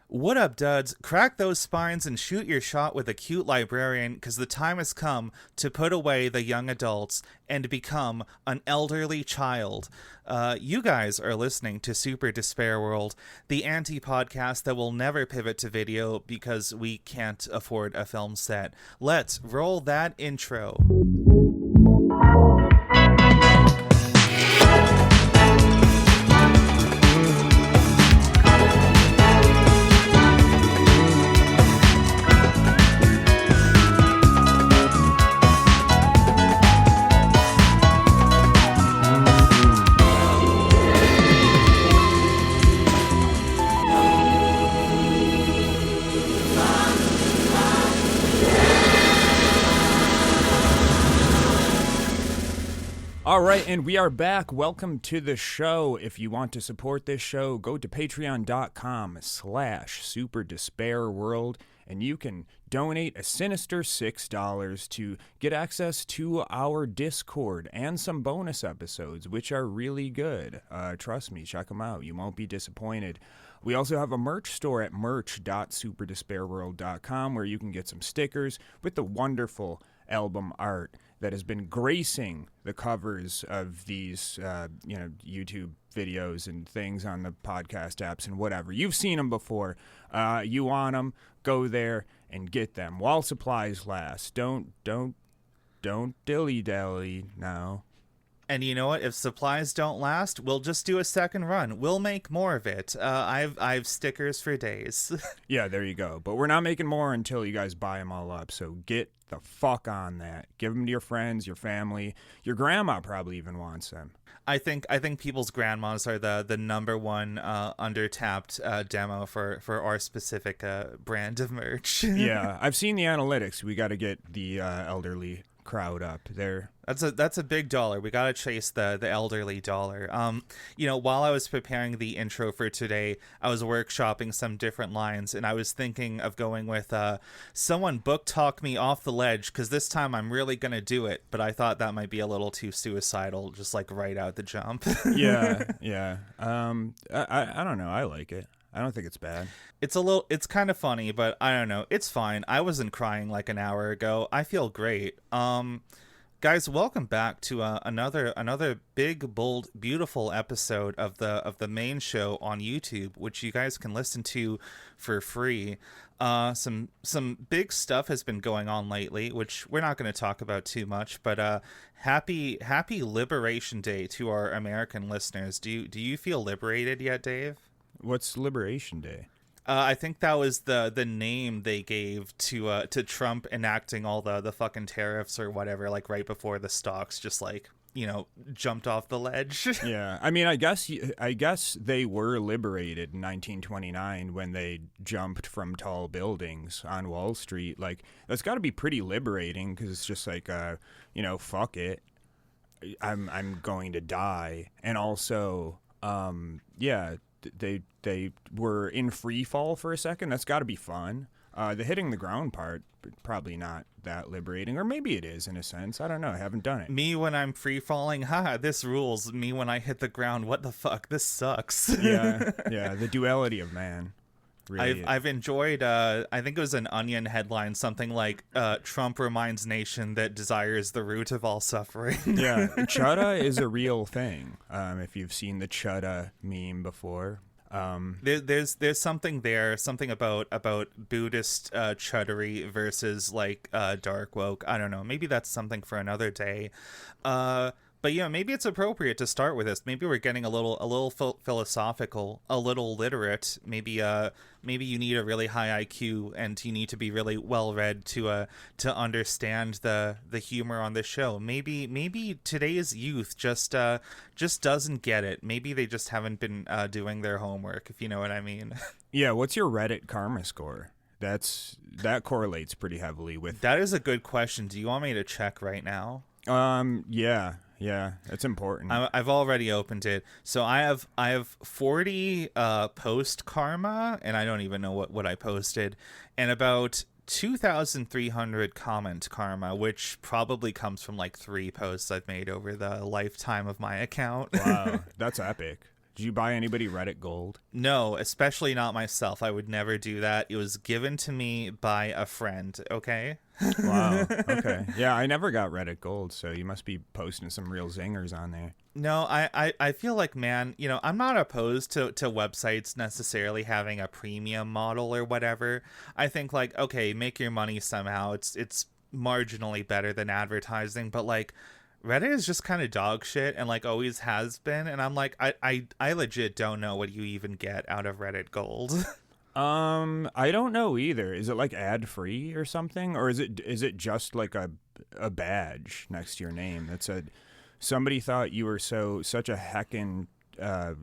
What up, duds? Crack those spines and shoot your shot with a cute librarian, because the time has come to put away the young adults and become an elderly child. You guys are listening to Super Despair World, the anti-podcast that will never pivot to video because we can't afford a film set. Let's roll that intro. All right, and we are back. Welcome to the show. If you want to support this show, go to patreon.com/superdespairworld, and you can donate a sinister $6 to get access to our Discord and some bonus episodes, which are really good. Trust me, check them out. You won't be disappointed. We also have a merch store at merch.superdespairworld.com where you can get some stickers with the wonderful album art that has been gracing the covers of these, YouTube videos and things on the podcast apps and whatever. You've seen them before. You want them, go there and get them while supplies last. Don't dilly-dally now. And you know what? If supplies don't last, we'll just do a second run. We'll make more of it. I've stickers for days. Yeah, there you go. But we're not making more until you guys buy them all up. So get the fuck on that. Give them to your friends, your family. Your grandma probably even wants them. I think people's grandmas are the number one undertapped demo for our specific brand of merch. Yeah, I've seen the analytics. We got to get the elderly crowd up there. That's a big dollar. We gotta chase the elderly dollar. While I was preparing the intro for today, I was workshopping some different lines, and I was thinking of going with someone book talk me off the ledge, because this time I'm really gonna do it. But I thought that might be a little too suicidal, just like right out the jump. Yeah. I don't know. I like it. I don't think it's bad. It's kind of funny, but I don't know. It's fine. I wasn't crying like an hour ago. I feel great. Guys, welcome back to another big, bold, beautiful episode of the main show on YouTube, which you guys can listen to for free. Some big stuff has been going on lately, which we're not going to talk about too much. But happy Liberation Day to our American listeners. Do you feel liberated yet, Dave? What's Liberation Day? I think that was the name they gave to Trump enacting all the fucking tariffs or whatever, like right before the stocks just jumped off the ledge. Yeah, I mean, I guess they were liberated in 1929 when they jumped from tall buildings on Wall Street. Like, that's got to be pretty liberating, because it's just like, fuck it, I'm going to die, and also, They were in free fall for a second. That's got to be fun. The hitting the ground part, probably not that liberating, or maybe it is in a sense. I don't know. I haven't done it. Me when I'm free falling, this rules. Me when I hit the ground, what the fuck? This sucks. Yeah. The duality of man. Really I've enjoyed. I think it was an Onion headline, something like Trump reminds nation that desire is the root of all suffering. Yeah, chudda is a real thing. If you've seen the chudda meme before. There's something there, something about Buddhist chuddery versus like dark woke. I don't know. Maybe that's something for another day. But yeah, maybe it's appropriate to start with this. Maybe we're getting a little philosophical, a little literate. Maybe you need a really high IQ and you need to be really well read to understand the humor on this show. Maybe today's youth just doesn't get it. Maybe they just haven't been doing their homework, if you know what I mean. Yeah, what's your Reddit karma score? That correlates pretty heavily with. That is a good question. Do you want me to check right now? Yeah, it's important. I've already opened it. So I have 40 post karma, and I don't even know what I posted, and about 2,300 comment karma, which probably comes from like 3 posts I've made over the lifetime of my account. Wow, that's epic. Did you buy anybody Reddit Gold? No, especially not myself. I would never do that. It was given to me by a friend, okay? Wow. Okay. Yeah, I never got Reddit Gold, so you must be posting some real zingers on there. No, I feel like, man, I'm not opposed to websites necessarily having a premium model or whatever. I think, like, okay, make your money somehow. It's marginally better than advertising, but, like, Reddit is just kind of dog shit and, like, always has been. And I'm like, I legit don't know what you even get out of Reddit Gold. I don't know either. Is it like ad free or something, or is it just like a badge next to your name that said somebody thought you were such a heckin'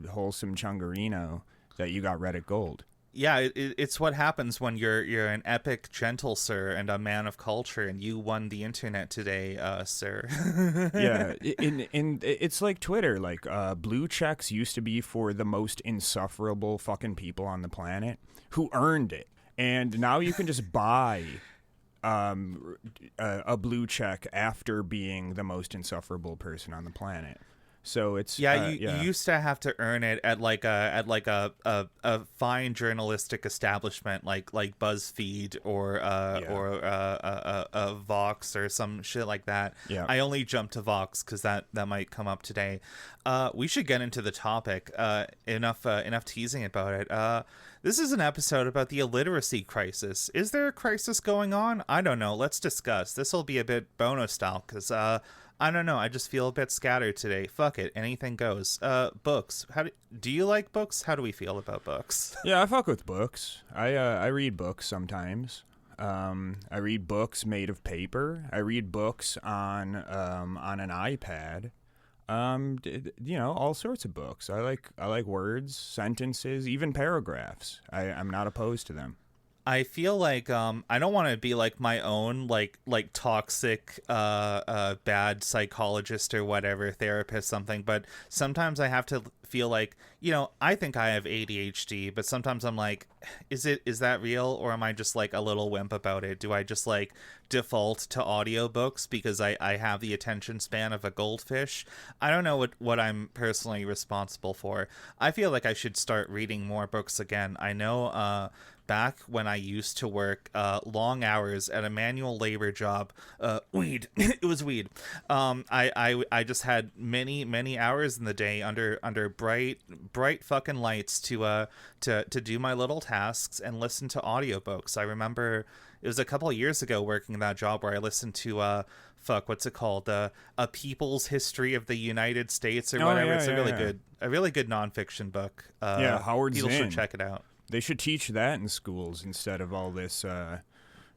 wholesome chungarino that you got Reddit Gold? Yeah, it's what happens when you're an epic gentle sir and a man of culture, and you won the internet today, sir. Yeah, in it's like Twitter. Like blue checks used to be for the most insufferable fucking people on the planet who earned it, and now you can just buy a blue check after being the most insufferable person on the planet. So it's you used to have to earn it at a fine journalistic establishment like BuzzFeed or Vox or some shit like that. Yeah. I only jumped to Vox because that might come up today. We should get into the topic. Enough teasing about it. This is an episode about the illiteracy crisis. Is there a crisis going on? I don't know. Let's discuss. This will be a bit bonus style because I don't know. I just feel a bit scattered today. Fuck it. Anything goes. Books. Do you like books? How do we feel about books? Yeah, I fuck with books. I read books sometimes. I read books made of paper. I read books on an iPad. All sorts of books. I like words, sentences, even paragraphs. I'm not opposed to them. I feel like I don't want to be like my own like toxic bad psychologist or whatever, therapist, something, but sometimes I have to feel like, I think I have ADHD, but sometimes I'm like, is that real, or am I just like a little wimp about it? Do I just like default to audiobooks because I have the attention span of a goldfish? I don't know what I'm personally responsible for. I feel like I should start reading more books again. I know back when I used to work long hours at a manual labor job, weed. It was weed. I just had many hours in the day under bright fucking lights to do my little tasks and listen to audiobooks. I remember it was a couple of years ago working that job where I listened to what's it called? A People's History of the United States or whatever. Yeah, it's yeah, a really good nonfiction book. Howard People Zinn. should check it out. They should teach that in schools instead of all this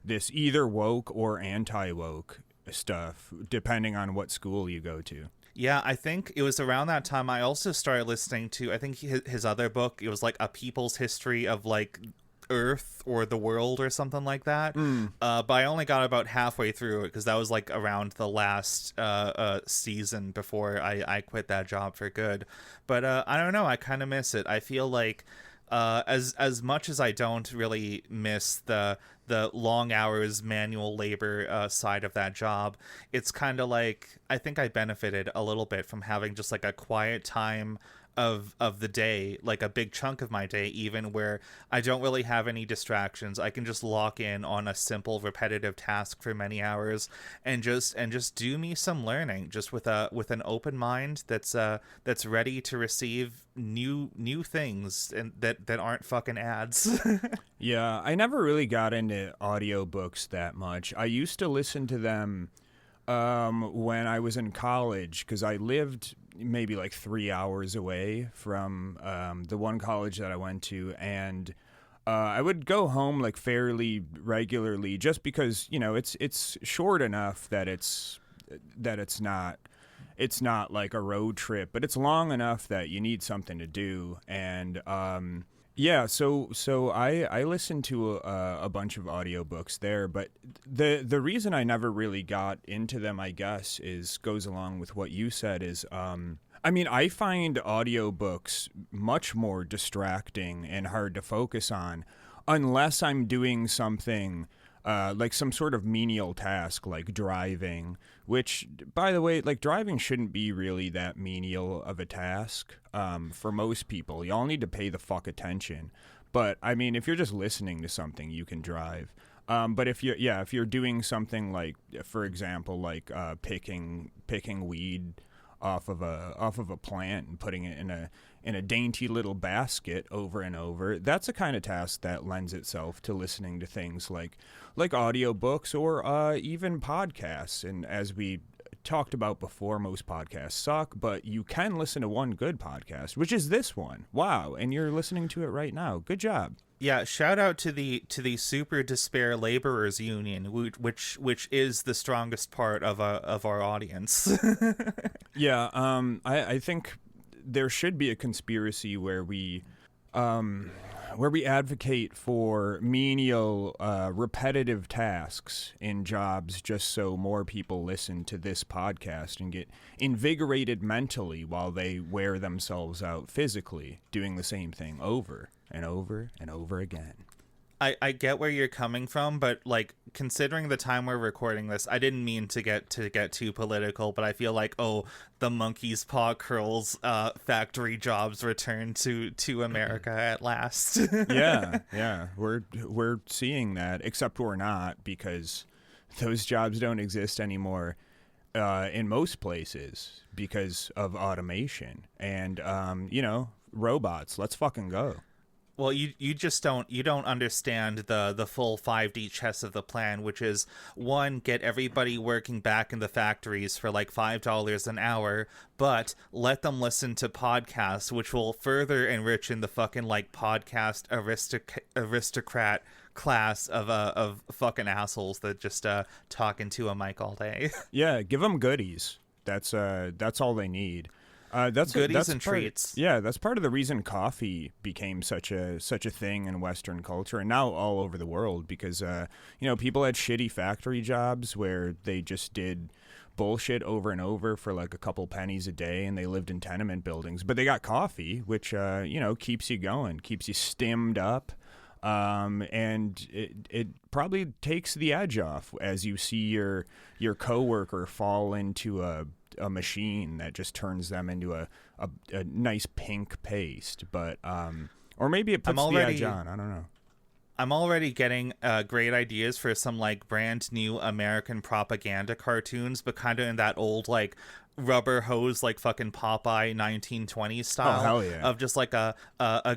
this either woke or anti-woke stuff, depending on what school you go to. Yeah, I think it was around that time I also started listening to, I think his other book, it was like A People's History of like Earth or the World or something like that. But I only got about halfway through it because that was like around the last season before I quit that job for good. But I don't know, I kind of miss it. I feel like as much as I don't really miss the long hours manual labor side of that job, it's kind of like I think I benefited a little bit from having just like a quiet time of the day, like a big chunk of my day even, where I don't really have any distractions. I can just lock in on a simple repetitive task for many hours and just do me some learning, just with an open mind that's ready to receive new things and that aren't fucking ads. Yeah, I never really got into audiobooks that much. I used to listen to them when I was in college because I lived maybe like 3 hours away from the one college that I went to, and I would go home like fairly regularly just because it's short enough that it's not like a road trip, but it's long enough that you need something to do. And so I listened to a bunch of audiobooks there, but the reason I never really got into them, I guess, goes along with what you said is I find audiobooks much more distracting and hard to focus on unless I'm doing something like some sort of menial task like driving, which, by the way, like driving shouldn't be really that menial of a task for most people. Y'all need to pay the fuck attention. But I mean, if you're just listening to something, you can drive. But if you're doing something like, for example, like picking weed off of a plant and putting it in a dainty little basket over and over, that's a kind of task that lends itself to listening to things like audiobooks or even podcasts. And as we talked about before, most podcasts suck, but you can listen to one good podcast, which is this one. Wow, and you're listening to it right now. Good job. Yeah, shout out to the Super Despair Laborers Union, which is the strongest part of our audience. Yeah, I think there should be a conspiracy where we advocate for menial, repetitive tasks in jobs just so more people listen to this podcast and get invigorated mentally while they wear themselves out physically, doing the same thing over and over and over again. I get where you're coming from, but like considering the time we're recording this, I didn't mean to get too political, but I feel like the monkey's paw curls factory jobs return to America at last. yeah, we're seeing that, except we're not, because those jobs don't exist anymore in most places because of automation and robots. Let's fucking go. Well, you just don't understand the full 5D chess of the plan, which is, one, get everybody working back in the factories for like $5 an hour, but let them listen to podcasts, which will further enrich in the fucking like podcast aristocrat class of fucking assholes that just talk into a mic all day. Yeah, give them goodies. That's all they need. That's and treats. Yeah, that's part of the reason coffee became such a thing in Western culture and now all over the world, because people had shitty factory jobs where they just did bullshit over and over for like a couple pennies a day, and they lived in tenement buildings, but they got coffee, which keeps you going, keeps you stimmed up. And it probably takes the edge off as you see your coworker fall into a machine that just turns them into a nice pink paste, but or maybe it puts the edge on. I don't know. I'm already getting great ideas for some like brand new American propaganda cartoons, but kind of in that old like rubber hose, like fucking Popeye 1920s style. Oh, hell yeah. Of just like a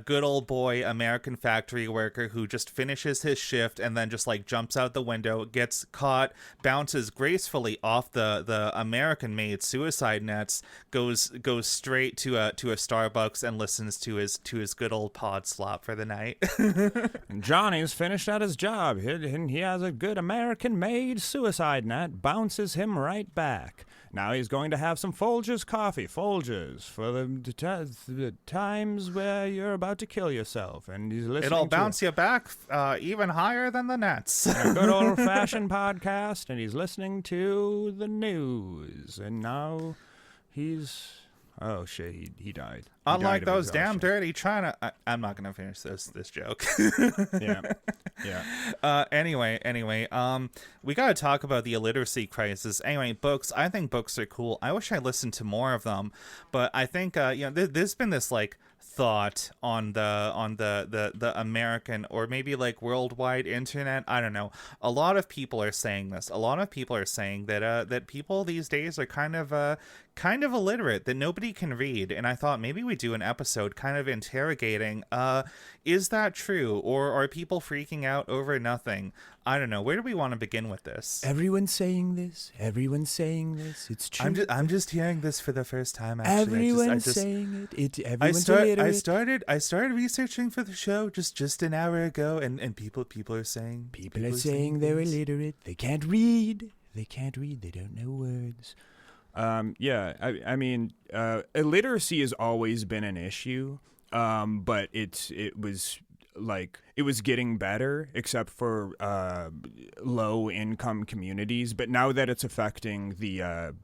good old boy American factory worker who just finishes his shift and then just like jumps out the window, gets caught, bounces gracefully off the American made suicide nets, goes straight to a Starbucks and listens to his good old pod slop for the night. And Johnny's finished at his job and he has a good American made suicide net, bounces him right back. Now he's going to have some Folgers coffee. Folgers for the times where you're about to kill yourself. And he's listening. It'll bounce you back even higher than the nets. A good old-fashioned podcast, and he's listening to the news. And now he's... Oh, shit, he died. Unlike those damn dirty China... I'm not going to finish this joke. Yeah. Anyway, we got to talk about the illiteracy crisis. Anyway, books. I think books are cool. I wish I listened to more of them. But I think, there's been this, like, thought on the American or maybe like worldwide internet. I don't know. A lot of people are saying this. A lot of people are saying that people these days are kind of illiterate, that nobody can read. And I thought maybe we do an episode kind of interrogating, is that true? Or are people freaking out over nothing? I don't know. Where do we want to begin with this? Everyone's saying this. It's true. I'm just hearing this for the first time. Actually, everyone's saying it. Everyone's illiterate. I started researching for the show just an hour ago, and people are saying they're illiterate. They can't read. They don't know words. I mean, illiteracy has always been an issue, but it was getting better, except for low income communities. But now that it's affecting the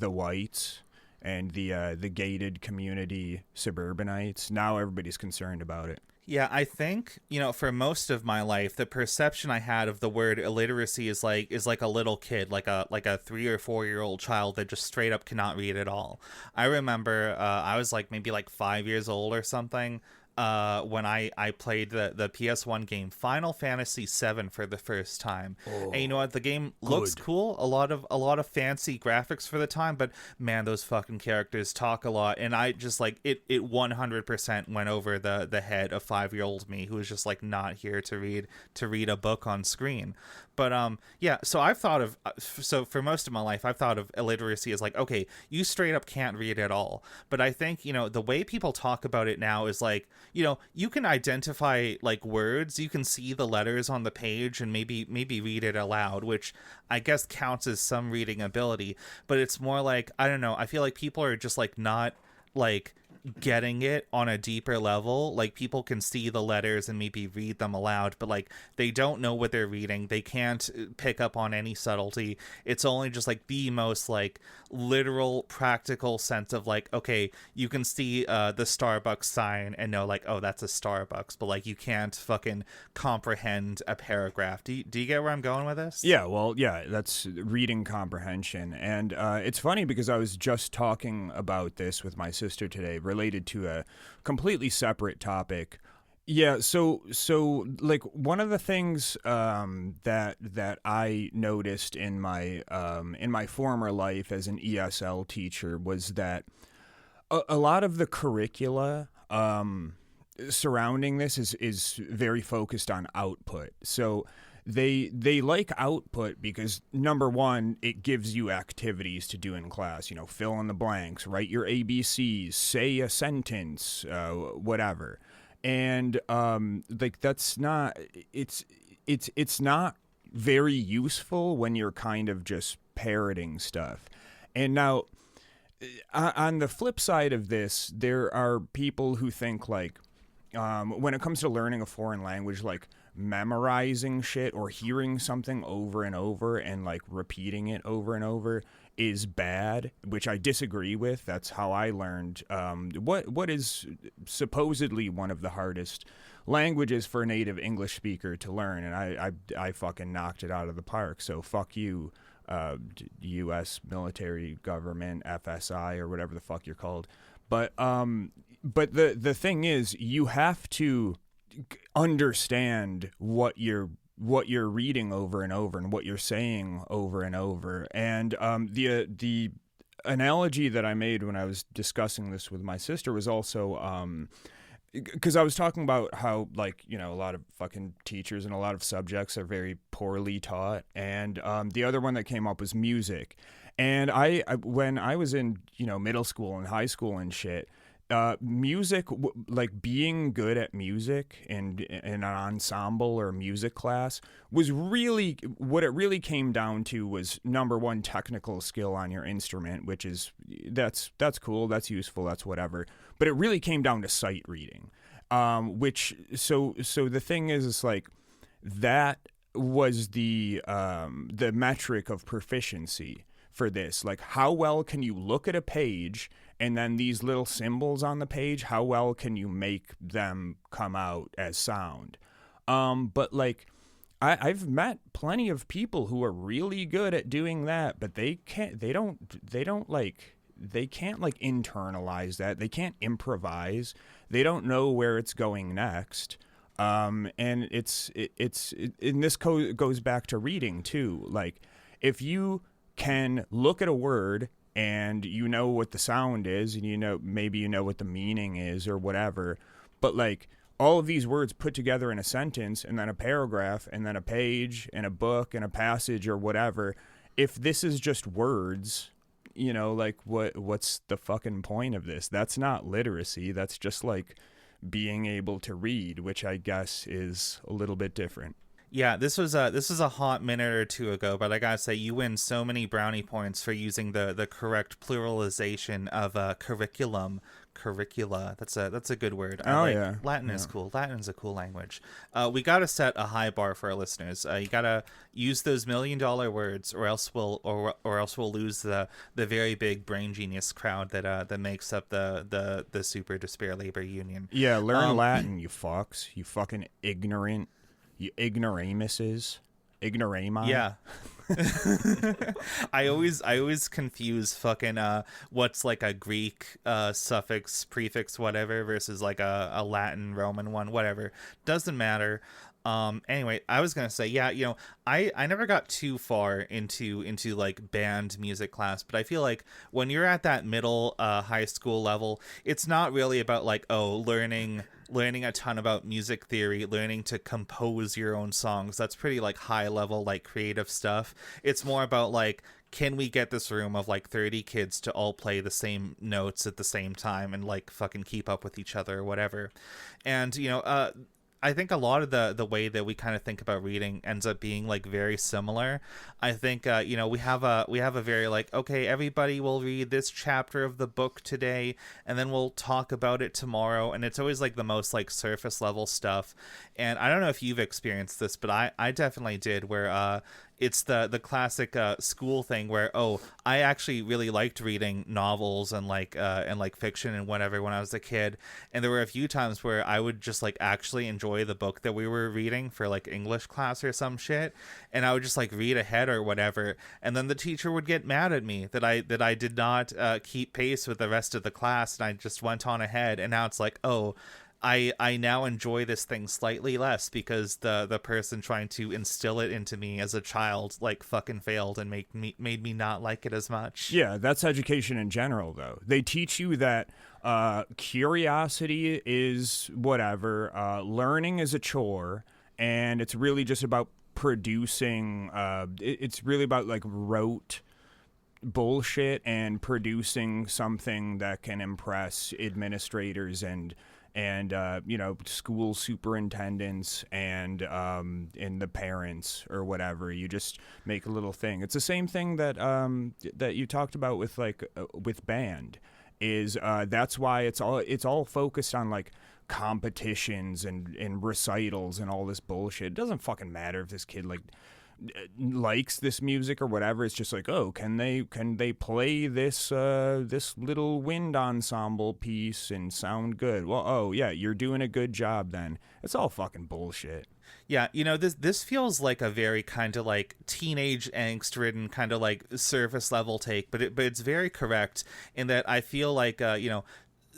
whites and the gated community suburbanites, now everybody's concerned about it. Yeah, I think, for most of my life, the perception I had of the word illiteracy is like a little kid, like a 3 or 4 year old child that just straight up cannot read at all. I remember I was like maybe like 5 years old or something. When I played the PS1 game Final Fantasy VII for the first time. And you know what? The game looks cool. A lot of fancy graphics for the time, but man, those fucking characters talk a lot. And I just like it 100% went over the head of 5-year-old me, who was just like not here to read a book on screen. But yeah, so I've thought of so for most of my life I've thought of illiteracy as like, okay, you straight up can't read at all. But I think, the way people talk about it now is like, you can identify like words, you can see the letters on the page and maybe read it aloud, which I guess counts as some reading ability, but it's more like, I don't know, I feel like people are just like not like getting it on a deeper level. Like people can see the letters and maybe read them aloud, but like they don't know what they're reading. They can't pick up on any subtlety. It's only just like the most like literal practical sense of like, okay, you can see the Starbucks sign and know like, oh, that's a Starbucks, but like you can't fucking comprehend a paragraph. Do you get where I'm going with this? Yeah, well, yeah, that's reading comprehension. And it's funny because I was just talking about this with my sister today, related to a completely separate topic. Yeah, so like one of the things that I noticed in my former life as an ESL teacher was that a lot of the curricula surrounding this is very focused on output. So they like output because, number one, it gives you activities to do in class. Fill in the blanks, write your ABCs, say a sentence, whatever. And like that's not it's not very useful when you're kind of just parroting stuff. And now, on the flip side of this, there are people who think like, when it comes to learning a foreign language, like memorizing shit or hearing something over and over and like repeating it over and over is bad, which I disagree with. That's how I learned what is supposedly one of the hardest languages for a native English speaker to learn, and I fucking knocked it out of the park. So fuck you, U.S. military government, FSI, or whatever the fuck you're called. But the thing is, you have to understand what you're reading over and over and what you're saying over and over. And the analogy that I made when I was discussing this with my sister was also because I was talking about how, like, a lot of fucking teachers and a lot of subjects are very poorly taught. And the other one that came up was music. And I when I was in, middle school and high school and shit, music, like being good at music and in an ensemble or music class was really, what it really came down to was, number one, technical skill on your instrument, which is, that's cool, that's useful, that's whatever. But it really came down to sight reading, which, so the thing is, it's like, that was the metric of proficiency for this. Like, how well can you look at a page, and then these little symbols on the page, how well can you make them come out as sound? But like, I've met plenty of people who are really good at doing that, but they can't internalize that. They can't improvise. They don't know where it's going next. And and this goes back to reading too. Like, if you can look at a word and you know what the sound is, and maybe you know what the meaning is or whatever, but like all of these words put together in a sentence and then a paragraph and then a page and a book and a passage or whatever, if this is just words, like what's the fucking point of this? That's not literacy. That's just like being able to read, which I guess is a little bit different. Yeah, this was a hot minute or two ago, but I gotta say, you win so many brownie points for using the correct pluralization of curriculum curricula. That's a good word. Oh, yeah. Latin is cool. Latin's a cool language. We got to set a high bar for our listeners. You got to use those $1 million words, or else we'll lose the very big brain genius crowd that makes up the Super Despair Labor Union. Yeah, learn Latin, you fucks. You fucking ignorant. You ignoramuses. Ignorami. Yeah. I always confuse fucking what's like a Greek suffix, prefix, whatever versus like a Latin, Roman one, whatever. Doesn't matter. Anyway, I was gonna say, yeah, I never got too far into like band music class, but I feel like when you're at that middle high school level, it's not really about like, learning a ton about music theory, learning to compose your own songs. That's pretty like high level, like creative stuff. It's more about like, can we get this room of like 30 kids to all play the same notes at the same time and like fucking keep up with each other or whatever. And I think a lot of the way that we kind of think about reading ends up being like very similar. I think we have a very like, okay, everybody will read this chapter of the book today and then we'll talk about it tomorrow, and it's always like the most like surface level stuff. And I don't know if you've experienced this, but I definitely did, where it's the classic school thing where, I actually really liked reading novels and like fiction and whatever when I was a kid, and there were a few times where I would just like actually enjoy the book that we were reading for like English class or some shit, and I would just like read ahead or whatever, and then the teacher would get mad at me that I did not keep pace with the rest of the class, and I just went on ahead, and now it's like, I now enjoy this thing slightly less because the person trying to instill it into me as a child like fucking failed and made me not like it as much. Yeah, that's education in general, though. They teach you that curiosity is whatever, learning is a chore, and it's really just about producing. It's really about like rote bullshit and producing something that can impress administrators and school superintendents and the parents or whatever. You just make a little thing. It's the same thing that that you talked about with with band. Is that's why it's all focused on like competitions and recitals and all this bullshit. It doesn't fucking matter if this kid like likes this music or whatever. It's just like, can they play this little wind ensemble piece and sound good? Well, yeah, you're doing a good job then. It's all fucking bullshit. Yeah, this feels like a very kind of like teenage angst ridden kind of like surface level take, but it's very correct in that I feel like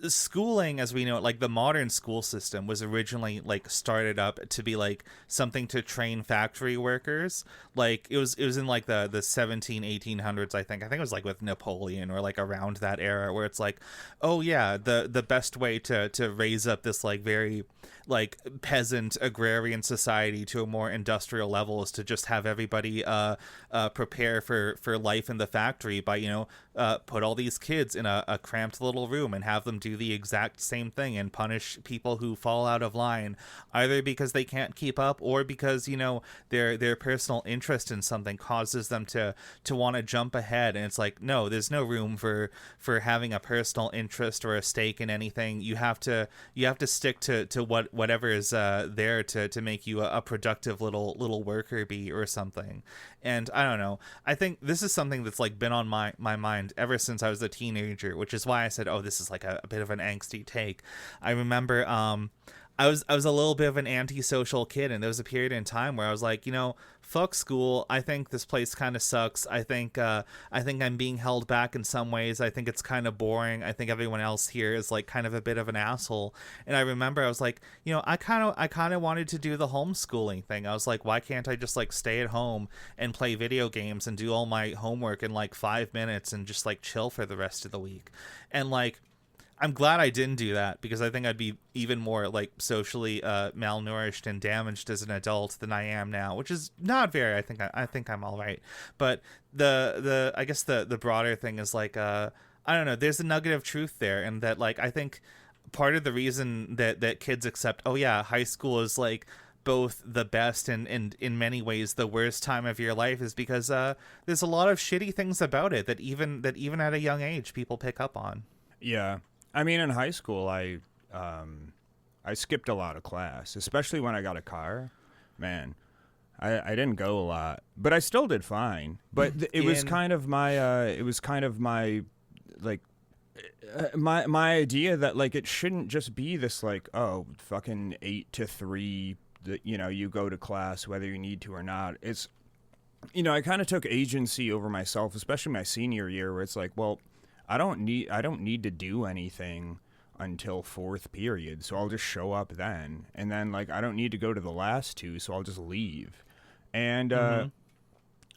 schooling as we know it, like the modern school system, was originally like started up to be like something to train factory workers. Like it was in like the 1800s, I think it was like with Napoleon or like around that era, where it's like, oh yeah, the best way to raise up this like very like peasant agrarian society to a more industrial level is to just have everybody prepare for life in the factory by put all these kids in a cramped little room and have them do the exact same thing and punish people who fall out of line, either because they can't keep up or because their personal interest in something causes them to want to jump ahead. And it's like, no, there's no room for having a personal interest or a stake in anything. You have to stick to whatever is there to make you a productive little worker bee or something. And I don't know, I think this is something that's like been on my mind ever since I was a teenager, which is why I said, this is like a bit of an angsty take. I remember I was a little bit of an antisocial kid, and there was a period in time where I was like, fuck school. I think this place kind of sucks. I think I'm being held back in some ways. I think it's kind of boring. I think everyone else here is like kind of a bit of an asshole. And I remember I was like, I kind of wanted to do the homeschooling thing. I was like, why can't I just like stay at home and play video games and do all my homework in like 5 minutes and just like chill for the rest of the week? And like, I'm glad I didn't do that, because I think I'd be even more like socially malnourished and damaged as an adult than I am now, which is not very. I think I'm all right. But I guess the broader thing is like I don't know. There's a nugget of truth there, and that like I think part of the reason that kids accept, high school is like both the best and in many ways the worst time of your life is because there's a lot of shitty things about it that even at a young age people pick up on. Yeah. I mean, in high school, I skipped a lot of class, especially when I got a car. Man, I didn't go a lot, but I still did fine. But it was kind of my like my idea that like it shouldn't just be this like, oh, fucking 8 to 3 that, you know, you go to class whether you need to or not. It's, you know, I kind of took agency over myself, especially my senior year, where it's like, well, I don't need to do anything until fourth period, so I'll just show up then. And then like I don't need to go to the last two, so I'll just leave. And a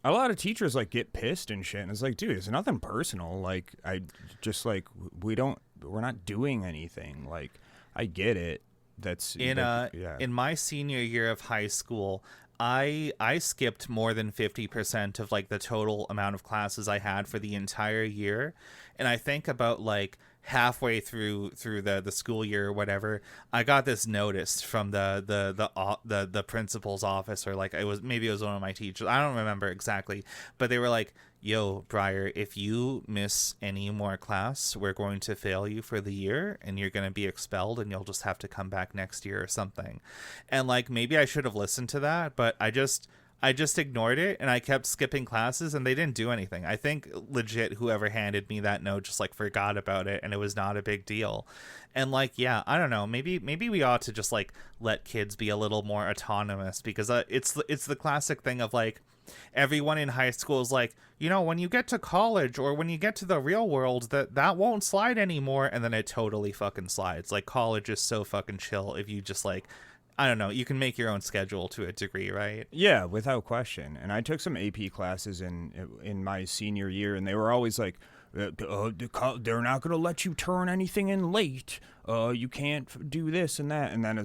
lot of teachers like get pissed and shit, and it's like, dude, it's nothing personal. Like I just like we're not doing anything. Like I get it. That's in my senior year of high school, I skipped more than 50% of like the total amount of classes I had for the entire year. And I think about like halfway through the school year or whatever, I got this notice from the principal's office, or like it was one of my teachers. I don't remember exactly, but they were like, yo, Briar, if you miss any more class, we're going to fail you for the year and you're going to be expelled and you'll just have to come back next year or something. And like, maybe I should have listened to that, but I just ignored it and I kept skipping classes and they didn't do anything. I think legit whoever handed me that note just like forgot about it and it was not a big deal. And like, yeah, I don't know, maybe we ought to just like let kids be a little more autonomous, because it's the classic thing of like, everyone in high school is like, you know, when you get to college or when you get to the real world, that won't slide anymore. And then it totally fucking slides. Like college is so fucking chill if you just like, I don't know, you can make your own schedule to a degree, right? Yeah, without question. And I took some AP classes in my senior year, and they were always like, they're not going to let you turn anything in late. You can't do this and that. And then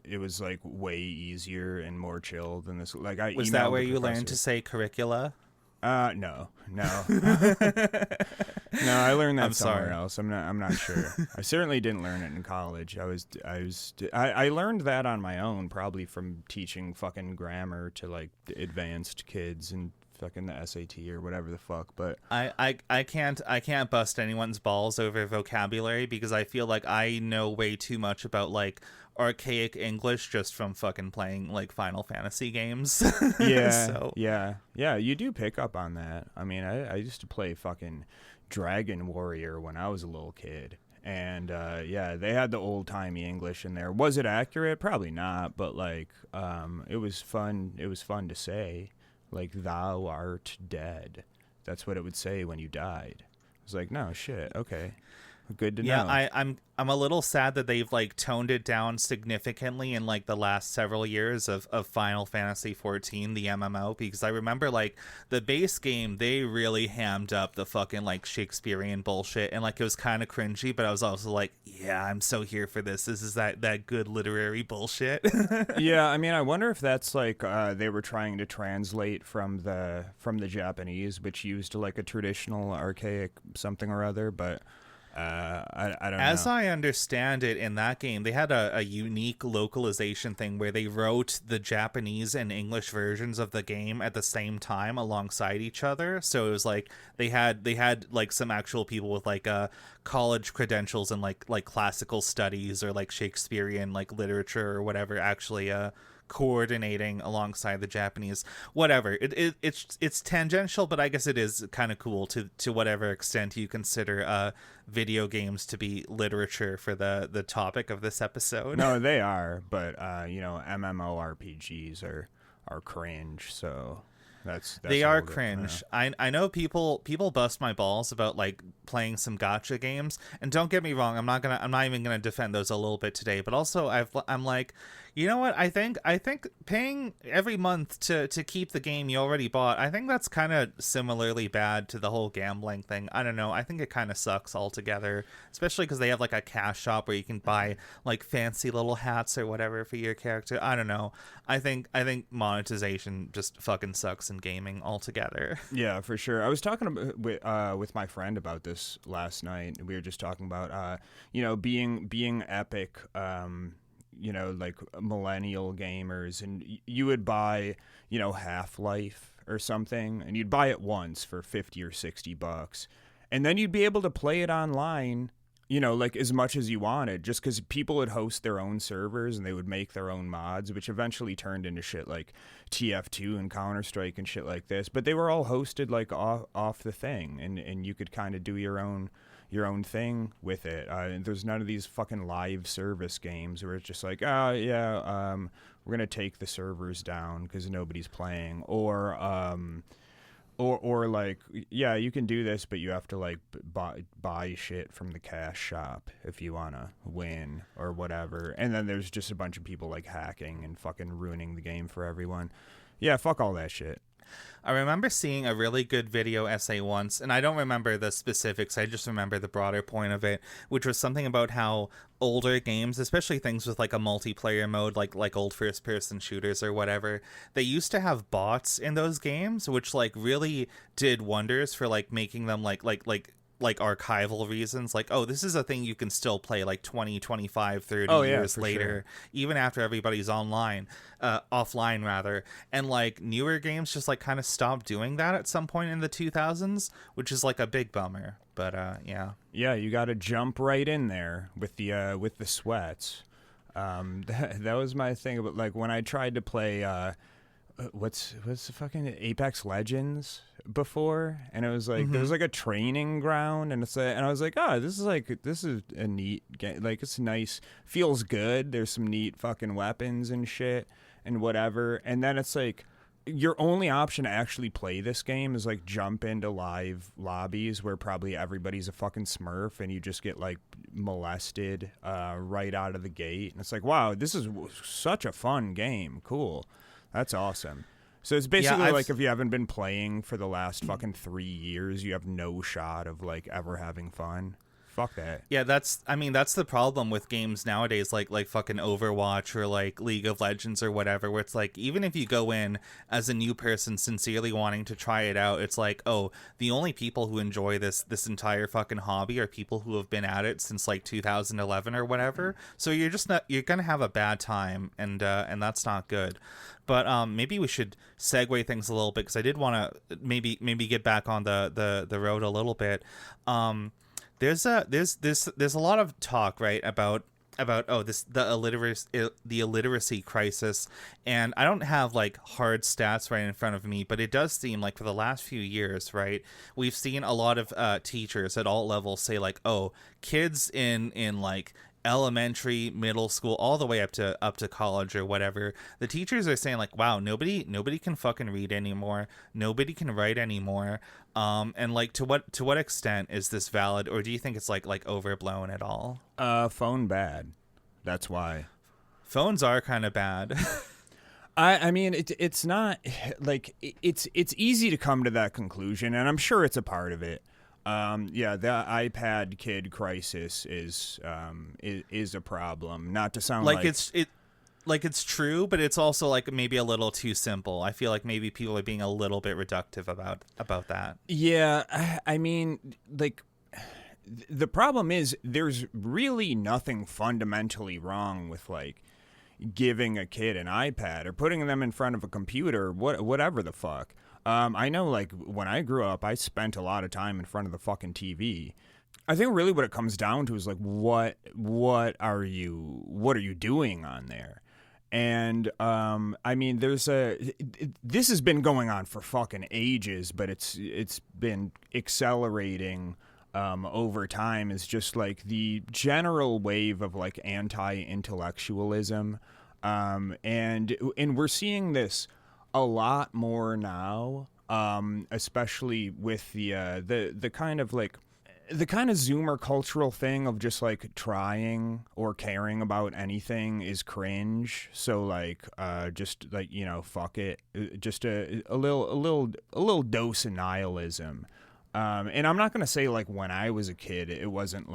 it was like way easier and more chill than this. Like I was that where you learned to say curricula? No. No, I learned that somewhere else. I'm not sure. I certainly didn't learn it in college. I learned that on my own, probably from teaching fucking grammar to like advanced kids and fucking the SAT or whatever the fuck. But I can't bust anyone's balls over vocabulary, because I feel like I know way too much about like archaic English just from fucking playing like Final Fantasy games. Yeah, you do pick up on that. I mean, I used to play fucking Dragon Warrior when I was a little kid, and yeah, they had the old-timey English in there. Was it accurate? Probably not, but like it was fun to say, like, thou art dead. That's what it would say when you died. I was like, no shit, okay, good to know. Yeah, I'm a little sad that they've like toned it down significantly in like the last several years of Final Fantasy 14, the MMO, because I remember like the base game, they really hammed up the fucking like Shakespearean bullshit, and like it was kind of cringy, but I was also like, yeah, I'm so here for this. This is that good literary bullshit. Yeah, I mean, I wonder if that's like they were trying to translate from the Japanese, which used like a traditional archaic something or other, but I don't know. As I understand it, in that game, they had a unique localization thing where they wrote the Japanese and English versions of the game at the same time alongside each other. So it was like they had like some actual people with like college credentials in like classical studies or like Shakespearean like literature or whatever actually coordinating alongside the Japanese. Whatever, it's tangential, but I guess it is kind of cool to whatever extent you consider video games to be literature for the topic of this episode. No, they are, but you know, MMORPGs are cringe, so that's they are cringe. I know people bust my balls about like playing some gacha games, and don't get me wrong, I'm not even gonna defend those a little bit today, but also I'm like, you know what, I think paying every month to keep the game you already bought, I think that's kind of similarly bad to the whole gambling thing. I don't know, I think it kind of sucks altogether, especially because they have like a cash shop where you can buy like fancy little hats or whatever for your character. I don't know, I think monetization just fucking sucks in gaming altogether. Yeah, for sure. I was talking with my friend about this last night. We were just talking about you know, being Epic, you know, like millennial gamers, and you would buy, you know, Half-Life or something, and you'd buy it once for $50 or $60, and then you'd be able to play it online you know, like as much as you wanted, just because people would host their own servers and they would make their own mods, which eventually turned into shit like TF2 and Counter-Strike and shit like this. But they were all hosted like off the thing, and you could kind of do your own thing with it. And there's none of these fucking live service games where it's just like, oh yeah, we're gonna take the servers down because nobody's playing, or like, yeah, you can do this, but you have to like buy shit from the cash shop if you wanna win or whatever. And then there's just a bunch of people like hacking and fucking ruining the game for everyone. Yeah, fuck all that shit. I remember seeing a really good video essay once, and I don't remember the specifics, I just remember the broader point of it, which was something about how older games, especially things with like a multiplayer mode, like old first-person shooters or whatever, they used to have bots in those games, which like really did wonders for like making them like archival reasons, like, oh, this is a thing you can still play like 20, 25, 30 years later, sure, even after everybody's offline rather. And like newer games just like kind of stopped doing that at some point in the 2000s, which is like a big bummer. But yeah, you got to jump right in there with the sweats. That was my thing about like when I tried to play what's the fucking Apex Legends before, and it was like there was like a training ground, and and I was like, oh, this is a neat game, like it's nice, feels good, there's some neat fucking weapons and shit and whatever. And then it's like your only option to actually play this game is like jump into live lobbies where probably everybody's a fucking smurf and you just get like molested right out of the gate, and it's like, wow, this is such a fun game, cool. That's awesome. So it's basically like if you haven't been playing for the last fucking 3 years, you have no shot of like ever having fun. Fuck that. Yeah, that's the problem with games nowadays, like fucking Overwatch or like League of Legends or whatever, where it's like, even if you go in as a new person sincerely wanting to try it out, it's like, oh, the only people who enjoy this entire fucking hobby are people who have been at it since like 2011 or whatever. So you're gonna have a bad time, and that's not good. But maybe we should segue things a little bit, because I did want to maybe get back on the road a little bit. There's a lot of talk, right, about the illiteracy crisis, and I don't have like hard stats right in front of me, but it does seem like for the last few years, right, we've seen a lot of teachers at all levels say like, oh, kids in like elementary, middle school, all the way up to college or whatever, the teachers are saying like, wow, nobody can fucking read anymore, nobody can write anymore. And like, to what extent is this valid, or do you think it's like overblown at all? Phone bad. That's why. Phones are kind of bad. I mean, it's not like it's easy to come to that conclusion, and I'm sure it's a part of it. Yeah, the iPad kid crisis is a problem. Not to sound like it's true, but it's also like maybe a little too simple. I feel like maybe people are being a little bit reductive about that. Yeah, I mean, like, the problem is there's really nothing fundamentally wrong with like giving a kid an iPad or putting them in front of a computer, whatever the fuck. I know, like, when I grew up, I spent a lot of time in front of the fucking TV. I think really what it comes down to is like, what are you doing on there? And I mean, this has been going on for fucking ages, but it's been accelerating over time. Is just like the general wave of like anti-intellectualism, and we're seeing this a lot more now, especially with the kind of like the kind of Zoomer cultural thing of just like trying or caring about anything is cringe. So like just like, you know, fuck it, just a little dose of nihilism. And I'm not gonna say like when I was a kid it wasn't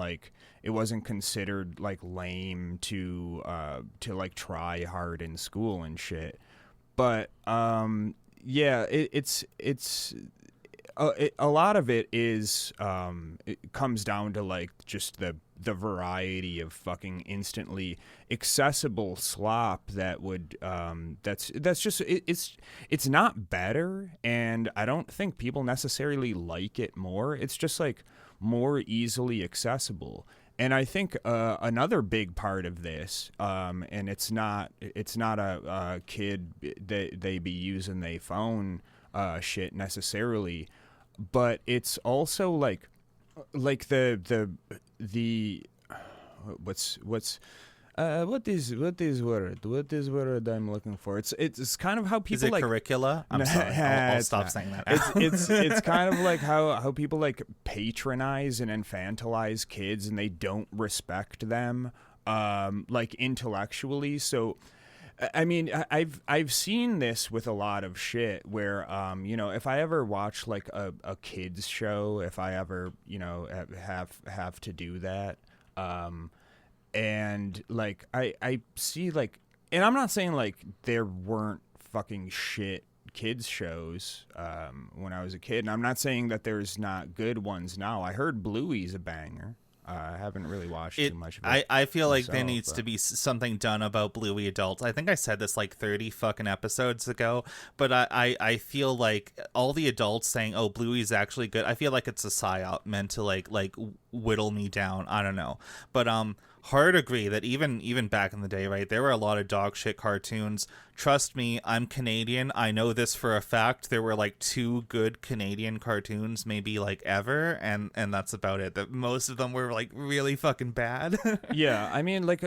considered like lame to like try hard in school and shit. But yeah, it's a lot of it is it comes down to like just the variety of fucking instantly accessible slop that would that's just it's not better, and I don't think people necessarily like it more. It's just like more easily accessible. And I think another big part of this, and it's not a kid that they be using their phone shit necessarily, but it's also like the what's what is word I'm looking for? It's kind of how people Is it like curricula? I'm sorry. I'll stop saying that. It's kind of like how people like patronize and infantilize kids, and they don't respect them like intellectually. So I mean, I've seen this with a lot of shit where you know, if I ever watch like a kids show, if I ever, you know, have to do that, and like I see like, and I'm not saying like there weren't fucking shit kids shows when I was a kid, and I'm not saying that there's not good ones now. I heard Bluey's a banger. I haven't really watched too much of it. I feel like myself, there needs to be something done about Bluey adults. I think I said this like 30 fucking episodes ago, but I feel like all the adults saying, oh, Bluey's actually good, I feel like it's a psyop meant to like whittle me down. I don't know. But hard agree that even back in the day, right, there were a lot of dog shit cartoons. Trust me, I'm Canadian. I know this for a fact. There were like 2 good Canadian cartoons, maybe like ever, and that's about it. That most of them were like really fucking bad. Yeah, I mean, like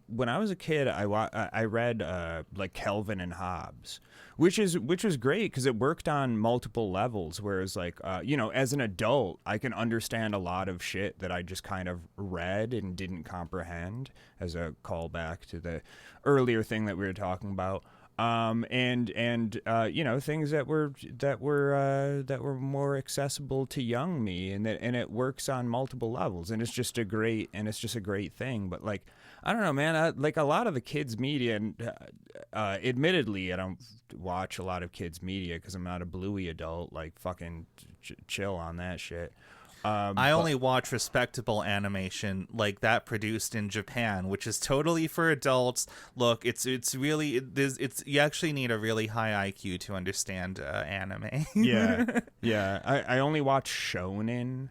when I was a kid, I read like Calvin and Hobbes, which was great because it worked on multiple levels. Whereas like you know, as an adult, I can understand a lot of shit that I just kind of read and didn't comprehend, as a callback to the earlier thing that we were talking about. And you know, things that were more accessible to young me, and it works on multiple levels, and it's just a great thing. But like, I don't know, man, like a lot of the kids media, and admittedly I don't watch a lot of kids media because I'm not a Bluey adult. Like, fucking chill on that shit. I only watch respectable animation like that produced in Japan, which is totally for adults. Look, it's really you actually need a really high IQ to understand anime. yeah. I only watch shonen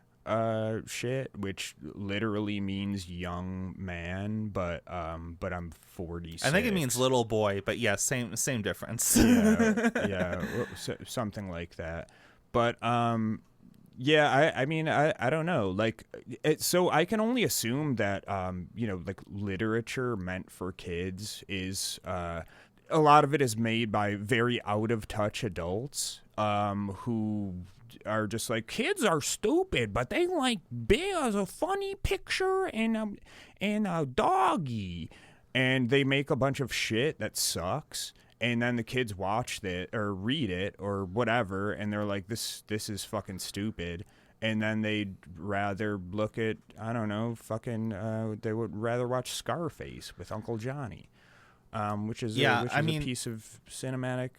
shit, which literally means young man, but I'm 46. I think it means little boy, but yeah, same difference. yeah, something like that. But yeah, I mean, I don't know. Like, so I can only assume that, you know, like literature meant for kids is, a lot of it is made by very out of touch adults, who are just like, kids are stupid, but they like bears, a funny picture and a doggy, and they make a bunch of shit that sucks. And then the kids watch it or read it or whatever, and they're like, this is fucking stupid. And then they'd rather look at, I don't know, fucking, they would rather watch Scarface with Uncle Johnny, which is a piece of cinematic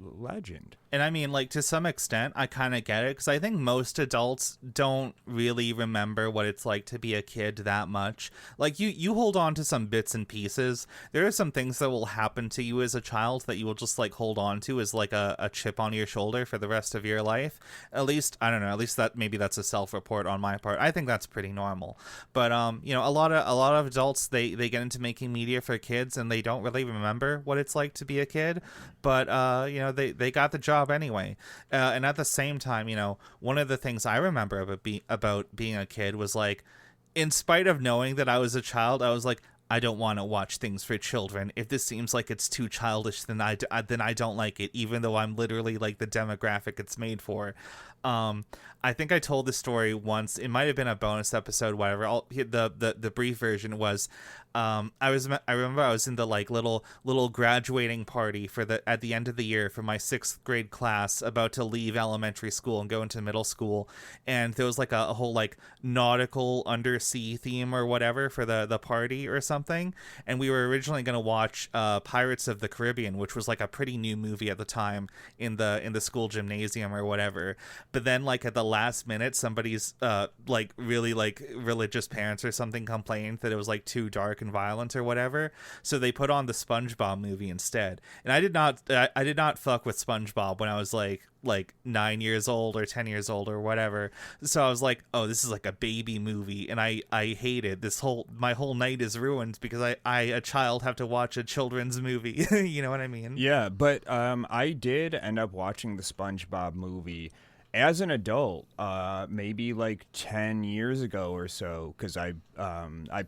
legend. And I mean, like, to some extent, I kind of get it, because I think most adults don't really remember what it's like to be a kid that much. Like, you hold on to some bits and pieces. There are some things that will happen to you as a child that you will just, like, hold on to as, like, a chip on your shoulder for the rest of your life. At least, I don't know, at least maybe that's a self-report on my part. I think that's pretty normal. But, you know, a lot of adults, they get into making media for kids, and they don't really remember what it's like to be a kid. But, you know, they got the job anyway, and at the same time, you know, one of the things I remember about being a kid was like, in spite of knowing that I was a child, I was like, I don't want to watch things for children. If this seems like it's too childish, then I don't like it, even though I'm literally like the demographic it's made for. I think I told this story once. It might have been a bonus episode, whatever. The brief version was, I remember I was in the like little graduating party at the end of the year for my 6th grade class, about to leave elementary school and go into middle school, and there was like a whole like nautical undersea theme or whatever for the party or something, and we were originally going to watch Pirates of the Caribbean, which was like a pretty new movie at the time, in the school gymnasium or whatever. But then like at the last minute, somebody's like really like religious parents or something complained that it was like too dark and violent or whatever, so they put on the SpongeBob movie instead. And I did not fuck with SpongeBob when I was like like 9 years old or 10 years old or whatever. So I was like, oh, this is like a baby movie, and I hated my whole night is ruined because I a child have to watch a children's movie. You know what I mean? Yeah, but I did end up watching the SpongeBob movie as an adult, maybe like 10 years ago or so, because I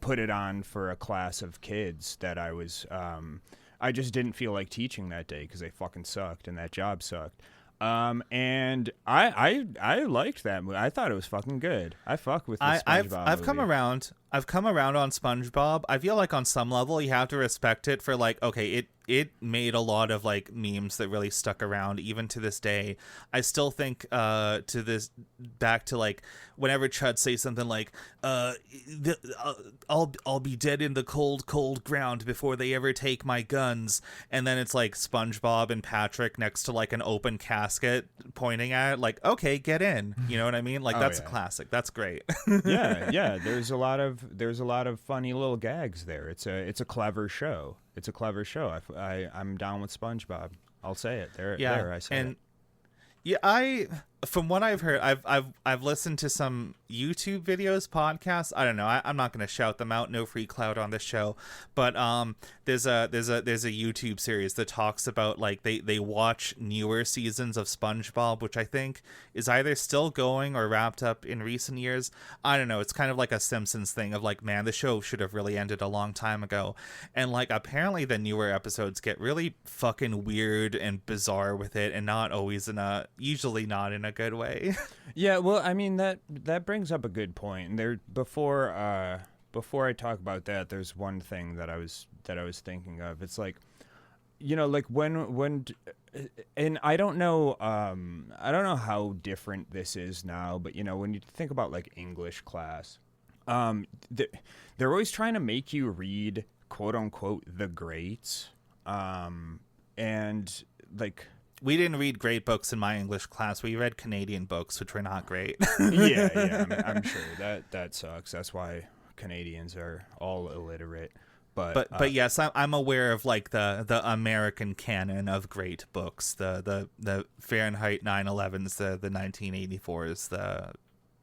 put it on for a class of kids that I just didn't feel like teaching that day because they fucking sucked and that job sucked. And I liked that movie. I thought it was fucking good. I fuck with the SpongeBob I've movie. I've come around on SpongeBob. I feel like on some level you have to respect it for like, okay, it made a lot of like memes that really stuck around even to this day. I still think back to like whenever Chud says something like I'll be dead in the cold ground before they ever take my guns, and then it's like SpongeBob and Patrick next to like an open casket pointing at it, like, okay, get in. You know what I mean? Like that's a classic. That's great. yeah. There's a lot of funny little gags there. It's a clever show. It's a clever show. I'm down with SpongeBob. I'll say it. There I say it. Yeah, from what I've heard, I've listened to some YouTube videos, podcasts. I don't know. I'm not going to shout them out. No free clout on this show. But there's a YouTube series that talks about like they watch newer seasons of SpongeBob, which I think is either still going or wrapped up in recent years. I don't know. It's kind of like a Simpsons thing of like, man, the show should have really ended a long time ago. And like apparently the newer episodes get really fucking weird and bizarre with it, and usually not in a good way. Yeah, well, I mean that brings up a good point. And there before I talk about that, there's one thing that I was thinking of. It's like, you know, like when and I don't know how different this is now, but you know, when you think about like English class, they're always trying to make you read quote unquote the greats, and like. We didn't read great books in my English class. We read Canadian books, which were not great. yeah. I'm sure that sucks. That's why Canadians are all illiterate. But yes, I'm aware of like the American canon of great books. The Fahrenheit 9/11s, the 1984s, the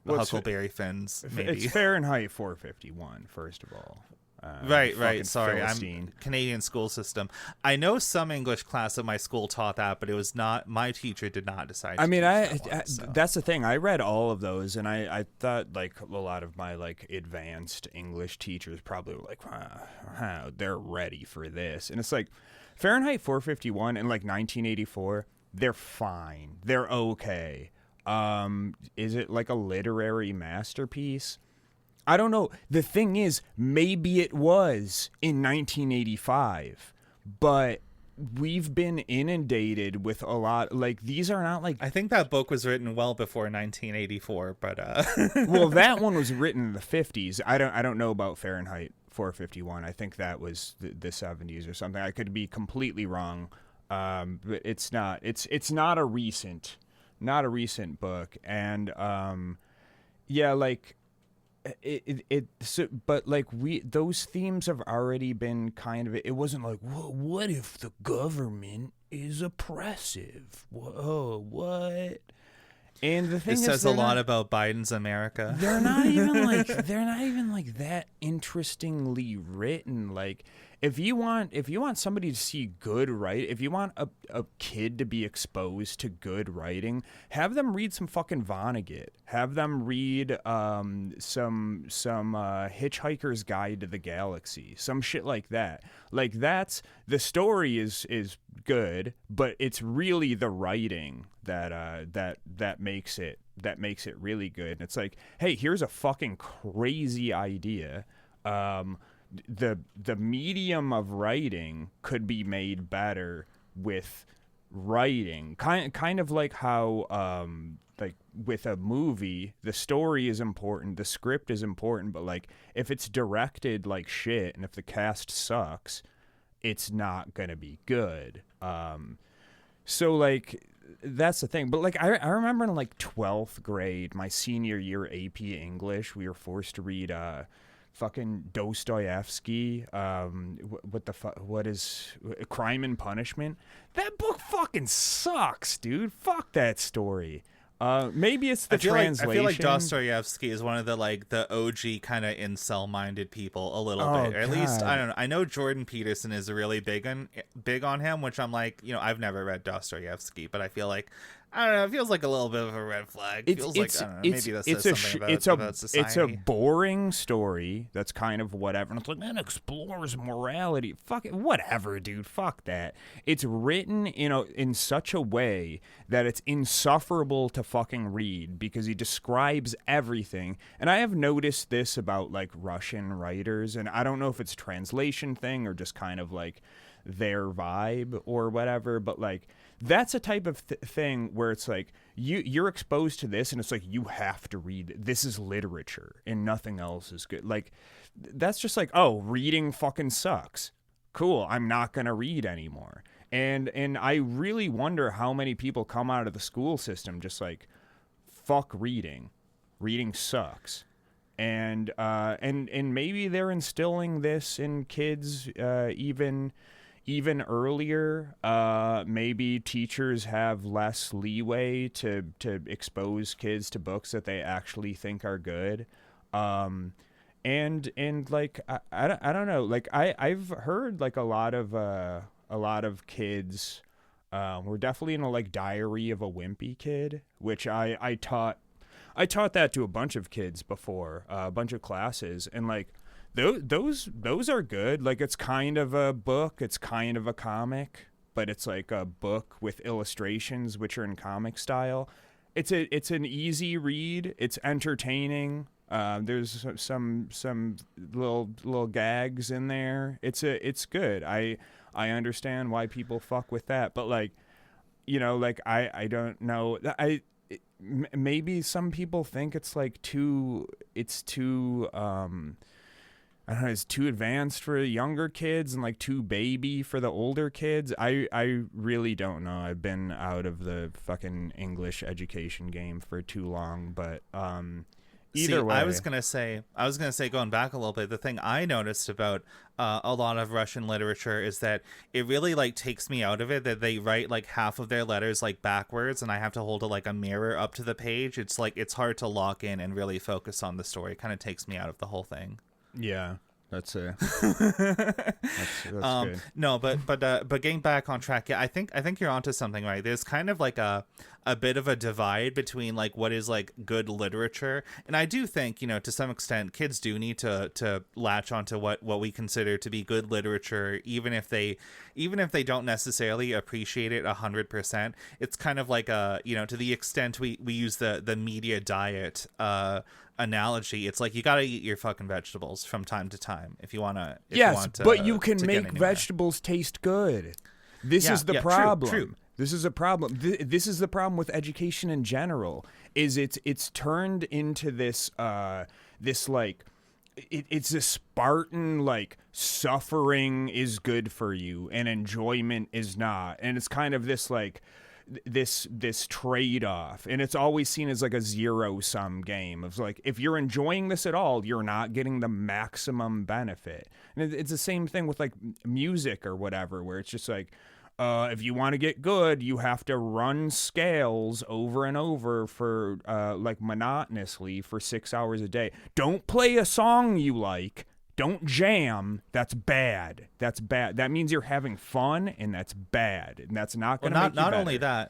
Huckleberry Finns. Maybe it's Fahrenheit 451. First of all. Right. Sorry, Philistine. I'm Canadian school system. I know some English class at my school taught that, but it was not. My teacher did not decide. That's the thing. I read all of those, and I thought like a lot of my like advanced English teachers probably were like, they're ready for this, and it's like Fahrenheit 451 and like 1984. They're fine. They're okay. Is it like a literary masterpiece? I don't know. The thing is, maybe it was in 1985, but we've been inundated with a lot. Like, these are not like. I think that book was written well before 1984, but well, that one was written in the 50s. I don't know about Fahrenheit 451. I think that was the 70s or something. I could be completely wrong, but it's not. It's not a recent book, and yeah, like. But like those themes have already been kind of. It wasn't like, what if the government is oppressive? Whoa, what? And the thing this is, says a lot about Biden's America. They're not even like that interestingly written. Like if you want somebody to see good if you want a kid to be exposed to good writing, have them read some fucking Vonnegut. Have them read some Hitchhiker's Guide to the Galaxy, some shit like that. Like that's the story is good, but it's really the writing that makes it really good. And it's like, hey, here's a fucking crazy idea. The medium of writing could be made better with writing, kind of like how like with a movie, the story is important, the script is important, but like if it's directed like shit and if the cast sucks, it's not gonna be good. So like that's the thing. But like I remember in like 12th grade, my senior year AP English, we were forced to read fucking Dostoevsky, what is Crime and Punishment? That book fucking sucks, dude. Fuck that story. Maybe it's the translation. I feel like Dostoevsky is one of the OG kind of incel-minded people a little bit. Or at least, I don't know. I know Jordan Peterson is really big on him, which I'm like, I've never read Dostoevsky, but I feel like, I don't know, it feels like a little bit of a red flag. It feels like, I don't know, maybe that says something about society. It's a boring story that's kind of whatever. And it's like, man, explores morality. Fuck it, whatever, dude. Fuck that. It's written, in such a way that it's insufferable to fucking read because he describes everything. And I have noticed this about, like, Russian writers, and I don't know if it's a translation thing or just kind of, like, their vibe or whatever, but, like, that's a type of thing where it's like you're exposed to this and it's like you have to read it. This is literature and nothing else is good. Like, that's just like, oh, reading fucking sucks. Cool, I'm not gonna read anymore. And I really wonder how many people come out of the school system just like, fuck reading. Reading sucks. And maybe they're instilling this in kids even earlier. Maybe teachers have less leeway to expose kids to books that they actually think are good. And like I don't know, like I've heard like a lot of kids were definitely in a like Diary of a Wimpy Kid, which I taught that to a bunch of kids before, a bunch of classes, and like those are good. Like, it's kind of a book, it's kind of a comic, but it's like a book with illustrations which are in comic style. It's an easy read. It's entertaining. There's some little gags in there. It's good. I understand why people fuck with that, but like, like I don't know. Maybe some people think it's like too I don't know, it's too advanced for younger kids and like too baby for the older kids. I really don't know. I've been out of the fucking English education game for too long, but either way. I was gonna say, going back a little bit, the thing I noticed about a lot of Russian literature is that it really like takes me out of it, that they write like half of their letters like backwards, and I have to hold a mirror up to the page. It's like, it's hard to lock in and really focus on the story. It kind of takes me out of the whole thing. Yeah, that's good. No, but getting back on track, yeah, I think you're onto something, right? There's kind of like a bit of a divide between like what is like good literature, and I do think, to some extent, kids do need to latch onto what we consider to be good literature, even if they don't necessarily appreciate it 100%. It's kind of like to the extent we use the media diet analogy, it's like you gotta eat your fucking vegetables from time to time if you want to. Yes, but you can make vegetables taste good. This is the problem. True. This is a problem. This is the problem with education in general. Is it's turned into this like it's a Spartan, like, suffering is good for you and enjoyment is not, and it's kind of this like this trade-off, and it's always seen as like a zero-sum game of like, if you're enjoying this at all, you're not getting the maximum benefit. And it's the same thing with like music or whatever, where it's just like, if you want to get good, you have to run scales over and over for like monotonously for 6 hours a day. Don't play a song you like. Don't jam. That's bad. That's bad. That means you're having fun, and that's bad. And that's not going to make you better.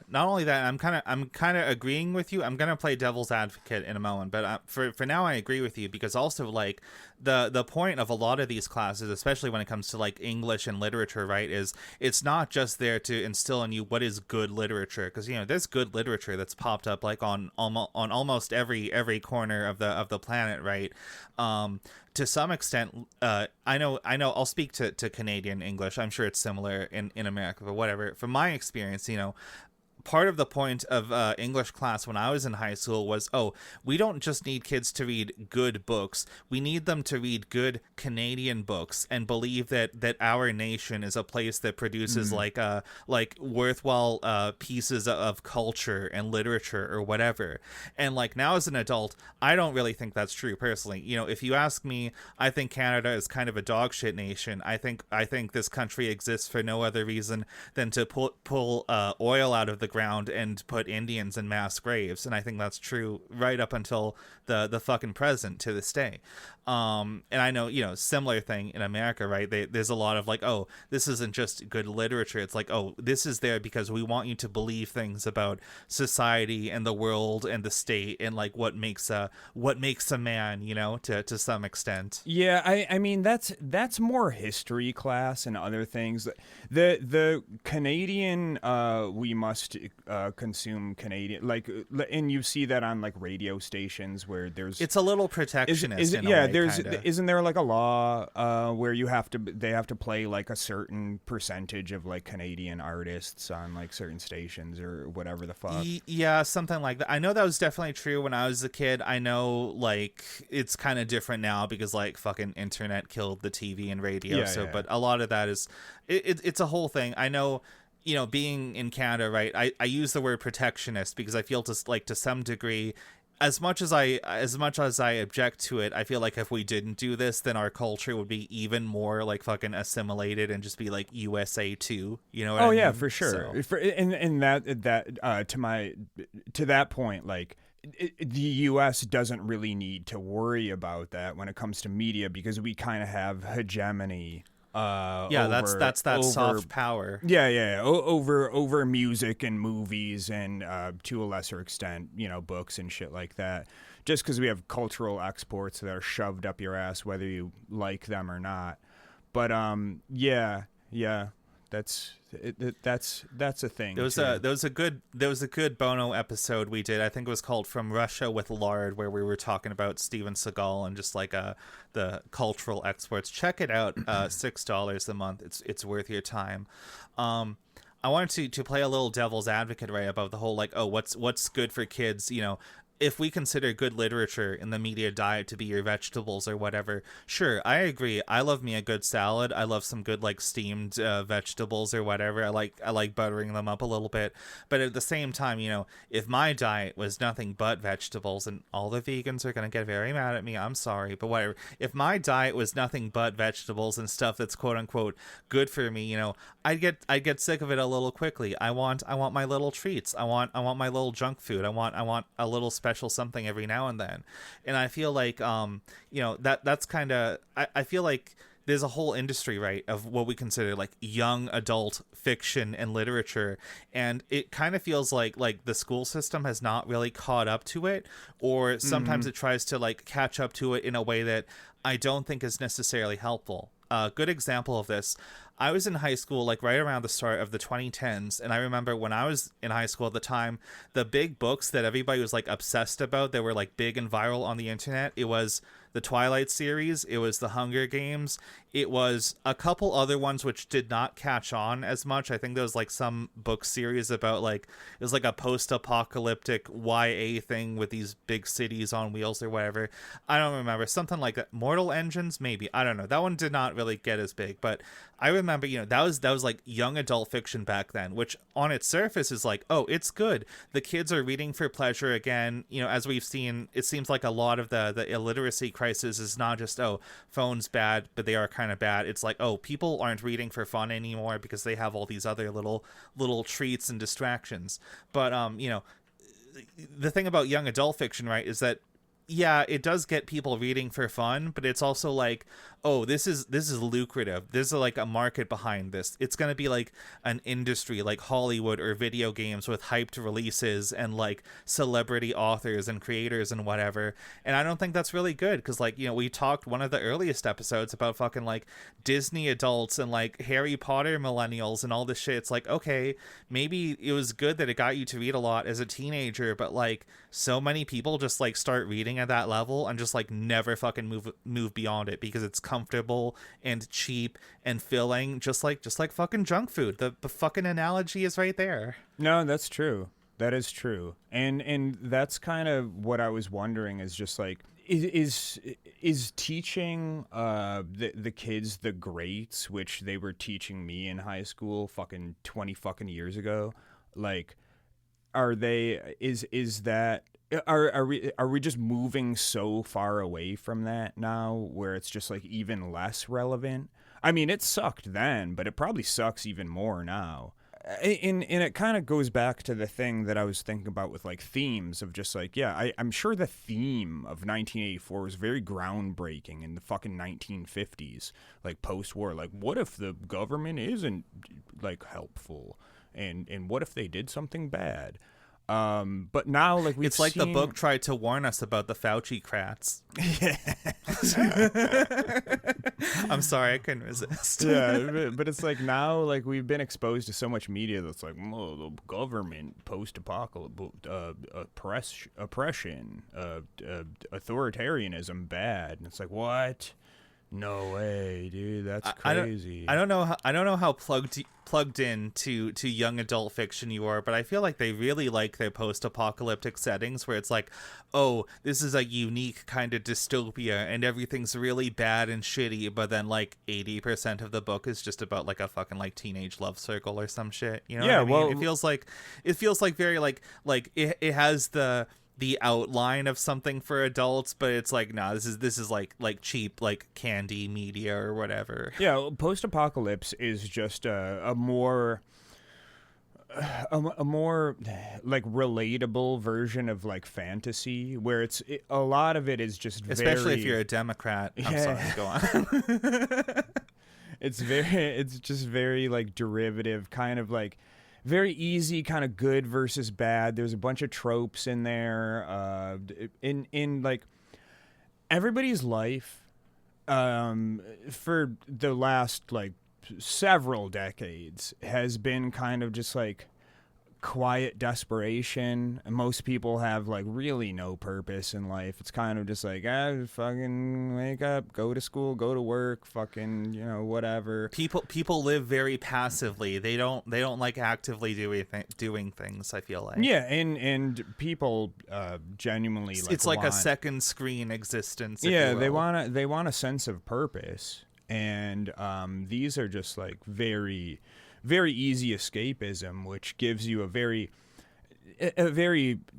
Not only that. I'm kind of agreeing with you. I'm going to play devil's advocate in a moment, but for now, I agree with you, because also like the point of a lot of these classes, especially when it comes to like English and literature, right, is it's not just there to instill in you what is good literature, because there's good literature that's popped up like on almost every corner of the planet, right? To some extent, I know I'll speak to Canadian English. I'm sure it's similar in America, but whatever. From my experience, part of the point of English class when I was in high school was, oh, we don't just need kids to read good books. We need them to read good Canadian books and believe that our nation is a place that produces like worthwhile pieces of culture and literature or whatever. And like now as an adult, I don't really think that's true personally. You know, if you ask me, I think Canada is kind of a dog shit nation. I think this country exists for no other reason than to pull oil out of the ground and put Indians in mass graves, and I think that's true right up until the fucking present to this day. And I know, you know, similar thing in America, right? There's a lot of like, oh, this isn't just good literature. It's like, oh, this is there because we want you to believe things about society and the world and the state and like what makes a man, you know, to some extent. Yeah, I mean that's more history class and other things. The Canadian we must consume Canadian, like, and you see that on like radio stations where it's a little protectionist. In a way, isn't there like a law where they have to play like a certain percentage of like Canadian artists on like certain stations or whatever the fuck? Yeah, something like that. I know that was definitely true when I was a kid. I know like it's kind of different now because like fucking internet killed the TV and radio. But a lot of that is it's a whole thing. I know, you know, being in Canada, right? I use the word protectionist because I feel to some degree, as much as I object to it, I feel like if we didn't do this, then our culture would be even more like fucking assimilated and just be like USA too. You know what I mean? Yeah, for sure. So. And that to that point, like the U.S. doesn't really need to worry about that when it comes to media because we kind of have hegemony. That's that soft power. Over music and movies and to a lesser extent, you know, books and shit like that. Just because we have cultural exports that are shoved up your ass, whether you like them or not. But that's a thing. There was a good Bono episode we did. I think it was called "From Russia with Lard," where we were talking about Steven Seagal and just like the cultural exports. Check it out. $6 a month. It's worth your time. I wanted to play a little devil's advocate, right, about the whole like, oh, what's good for kids, you know. If we consider good literature in the media diet to be your vegetables or whatever, sure, I agree. I love me a good salad. I love some good like steamed vegetables or whatever. I like buttering them up a little bit. But at the same time, you know, if my diet was nothing but vegetables, and all the vegans are gonna get very mad at me, I'm sorry, but whatever. If my diet was nothing but vegetables and stuff that's quote unquote good for me, you know, I'd get sick of it a little quickly. I want my little treats. I want my little junk food. I want a little special something every now and then. And I feel like you know, that's kind of I feel like there's a whole industry, right, of what we consider like young adult fiction and literature, and it kind of feels like the school system has not really caught up to it, or sometimes it tries to like catch up to it in a way that I don't think is necessarily helpful. A good example of this, I was in high school like right around the start of the 2010s, and I remember when I was in high school at the time, the big books that everybody was like obsessed about that were like big and viral on the internet, it was the Twilight series, it was the Hunger Games, it was a couple other ones which did not catch on as much. I think there was like some book series about like, it was like a post-apocalyptic YA thing with these big cities on wheels or whatever. I don't remember, something like that. Mortal Engines, maybe, I don't know. That one did not really get as big, but I remember, you know, that was like young adult fiction back then, which on its surface is like, oh, it's good. The kids are reading for pleasure again. You know, as we've seen, it seems like a lot of the illiteracy crisis is not just, oh, phones bad, but they are kind of bad. It's like, oh, people aren't reading for fun anymore because they have all these other little treats and distractions. But you know, the thing about young adult fiction, right, is that yeah, it does get people reading for fun, but it's also like, oh, this is lucrative. There's like a market behind this. It's going to be like an industry like Hollywood or video games with hyped releases and like celebrity authors and creators and whatever. And I don't think that's really good because, like, you know, we talked one of the earliest episodes about fucking like Disney adults and like Harry Potter millennials and all this shit. It's like, okay, maybe it was good that it got you to read a lot as a teenager, but like so many people just like start reading at that level and just like never fucking move beyond it because it's comfortable and cheap and filling, just like fucking junk food. The fucking analogy is right there. No, that's true. That is true. And that's kind of what I was wondering, is just like, is teaching the kids the greats, which they were teaching me in high school fucking 20 fucking years ago, like, are they, is that, are we just moving so far away from that now where it's just like even less relevant? I mean, it sucked then, but it probably sucks even more now. And it kind of goes back to the thing that I was thinking about with like themes of just like, yeah, I'm sure the theme of 1984 was very groundbreaking in the fucking 1950s, like post-war. Like, what if the government isn't like helpful, and what if they did something bad? But now, like, it's like the book tried to warn us about the Fauci crats. I'm sorry, I couldn't resist. Yeah, but it's like now, like, we've been exposed to so much media that's like, oh, the government, post-apocalypse, oppression, authoritarianism, bad. And it's like, what? No way, dude. That's crazy. I don't know how plugged in to young adult fiction you are, but I feel like they really like their post-apocalyptic settings where it's like, oh, this is a unique kind of dystopia and everything's really bad and shitty, but then like 80% of the book is just about like a fucking like teenage love circle or some shit. You know what I mean? Well, it feels like very like it has the outline of something for adults, but it's like, nah, this is like cheap like candy media or whatever. Yeah, post-apocalypse is just a more like relatable version of like fantasy, where a lot of it is just especially if you're a Democrat. I'm sorry, go on. It's just very like derivative, kind of like very easy, kind of good versus bad. There's a bunch of tropes in there. In like everybody's life, for the last like several decades has been kind of just like quiet desperation. Most people have like really no purpose in life. It's kind of just like, fucking wake up, go to school, go to work, fucking, you know, whatever. People live very passively. They don't like actively doing things, I feel like. Yeah, and people genuinely like, it's like a second screen existence. Yeah, they want a sense of purpose, and these are just like very, very easy escapism, which gives you a very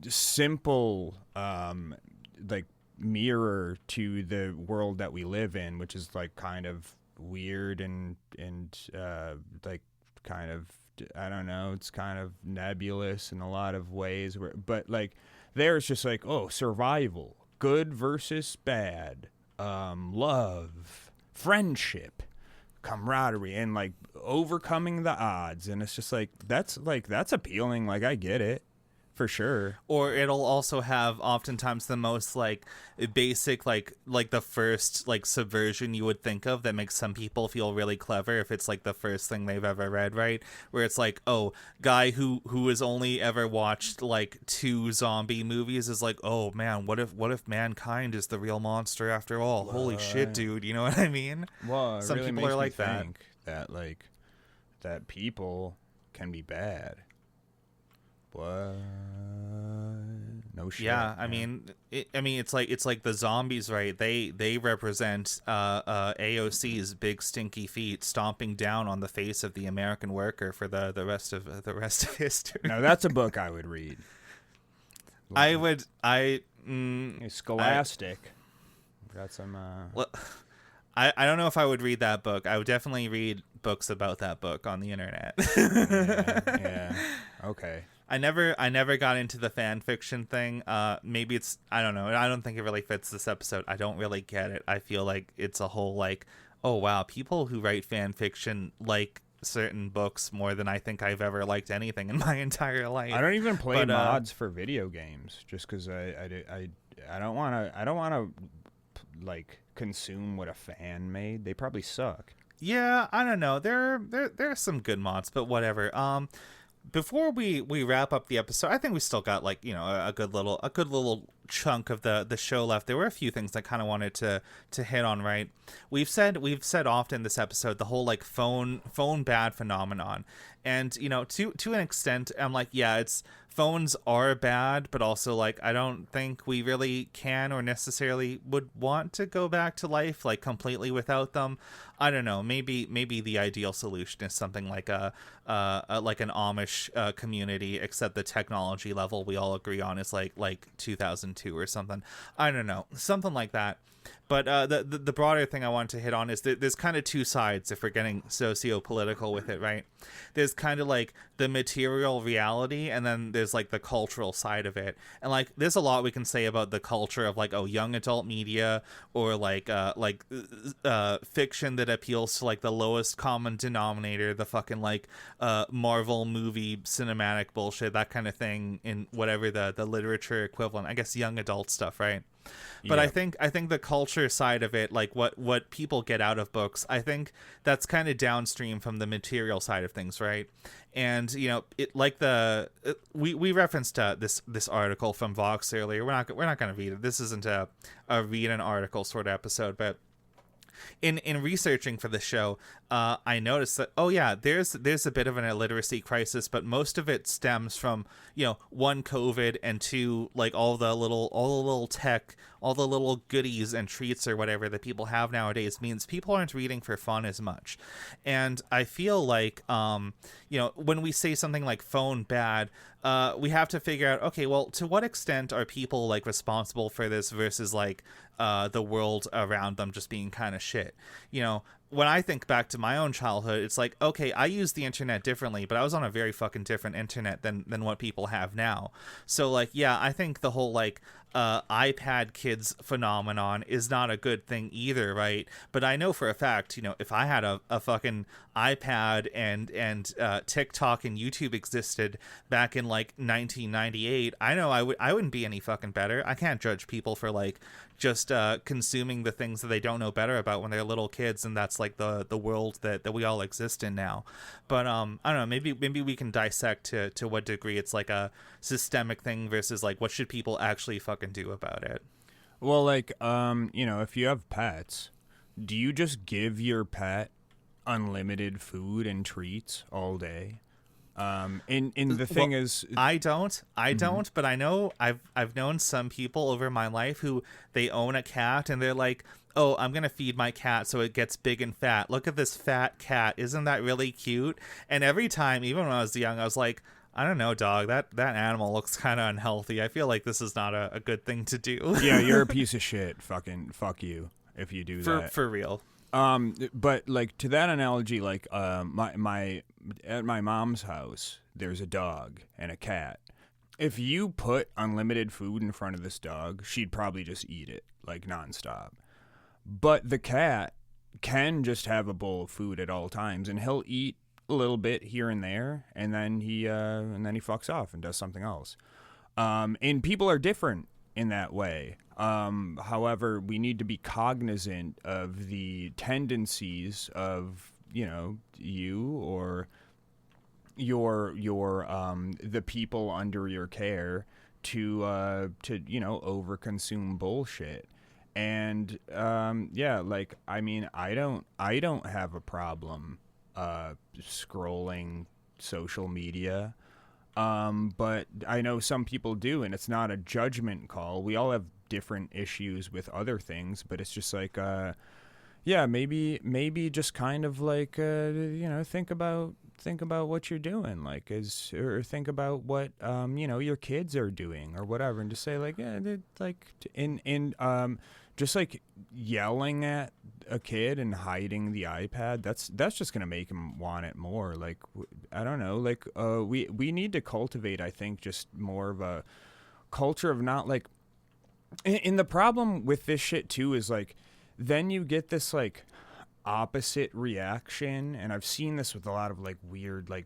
simple like mirror to the world that we live in, which is like kind of weird and like kind of, I don't know, it's kind of nebulous in a lot of ways, but like there's just like, oh, survival, good versus bad, love, friendship, camaraderie, and like overcoming the odds. And it's just like that's appealing. Like, I get it for sure. Or it'll also have oftentimes the most like basic like the first like subversion you would think of that makes some people feel really clever if it's like the first thing they've ever read, right? Where it's like, oh, guy who has only ever watched like 2 zombie movies is like, oh man, what if mankind is the real monster after all? Holy shit, dude, you know what I mean? Well, some really people are like that. That like that people can be bad. What? No shit. Yeah, I mean, it's like the zombies, right? They represent AOC's big stinky feet stomping down on the face of the American worker for the rest of history. No, that's a book I would read. Scholastic. Got some. Well, I don't know if I would read that book. I would definitely read books about that book on the internet. Yeah. Okay. I never got into the fan fiction thing. Maybe it's, I don't know. I don't think it really fits this episode. I don't really get it. I feel like it's a whole like, oh wow, people who write fan fiction like certain books more than I think I've ever liked anything in my entire life. I don't even play mods for video games just because I don't want to like consume what a fan made. They probably suck. Yeah, I don't know. There are some good mods, but whatever. Before we wrap up the episode, I think we still got like, you know, a good little chunk of the show left, there were a few things I kind of wanted to hit on. Right, we've said often this episode the whole like phone bad phenomenon, and to an extent I'm like, yeah, it's phones are bad, but also like I don't think we really can or necessarily would want to go back to life like completely without them. I don't know. Maybe the ideal solution is something like a like an Amish community, except the technology level we all agree on is like 2002 or something. I don't know, something like that. But the broader thing I want to hit on is that there's kind of two sides if we're getting socio-political with it, right? There's kind of like the material reality, and then there's like the cultural side of it. And like there's a lot we can say about the culture of like, oh, young adult media, or like fiction that appeals to like the lowest common denominator, the fucking like Marvel movie cinematic bullshit, that kind of thing, in whatever the literature equivalent, I guess young adult stuff, right? But yeah. I think the culture side of it, like what people get out of books, I think that's kind of downstream from the material side of things, right? And it like we referenced this article from Vox earlier. We're not going to read it. This isn't a read an article sort of episode, but in researching for the show, I noticed that, oh yeah, there's a bit of an illiteracy crisis, but most of it stems from, one, COVID, and two, like all the little tech, all the little goodies and treats or whatever that people have nowadays means people aren't reading for fun as much. And I feel like, when we say something like phone bad, we have to figure out, okay, well, to what extent are people like responsible for this versus like the world around them just being kind of shit? When I think back to my own childhood, it's like, okay, I used the internet differently, but I was on a very fucking different internet than what people have now. So like, yeah, I think the whole like iPad kids phenomenon is not a good thing either, right? But I know for a fact, if I had a fucking iPad and TikTok and YouTube existed back in like 1998, I know I wouldn't be any fucking better. I can't judge people for like just consuming the things that they don't know better about when they're little kids, and that's like the world that we all exist in now. But I don't know, maybe we can dissect to what degree it's like a systemic thing versus like what should people actually fucking do about it. Well, like if you have pets, do you just give your pet unlimited food and treats all day? And the thing is, I don't, but I know I've known some people over my life who they own a cat and they're like, oh, I'm going to feed my cat so it gets big and fat. Look at this fat cat. Isn't that really cute? And every time, even when I was young, I was like, I don't know, dog, that animal looks kind of unhealthy. I feel like this is not a good thing to do. Yeah, you're a piece of shit. Fucking fuck you if you do that. For real. But like to that analogy, like my at my mom's house, there's a dog and a cat. If you put unlimited food in front of this dog, she'd probably just eat it like nonstop. But the cat can just have a bowl of food at all times, and he'll eat a little bit here and there, and then he fucks off and does something else. And people are different in that way. However, we need to be cognizant of the tendencies of, you or your the people under your care to overconsume bullshit. And like, I mean, I don't have a problem scrolling social media. But I know some people do, and it's not a judgment call. We all have different issues with other things, but it's just like, maybe just kind of like, think about what you're doing, like, or think about what, your kids are doing or whatever, and just say like, yeah, like, just like yelling at a kid and hiding the iPad, that's just gonna make him want it more. Like, I don't know, like we need to cultivate, I think, just more of a culture of not like. And the problem with this shit too is like, then you get this like opposite reaction, and I've seen this with a lot of like weird like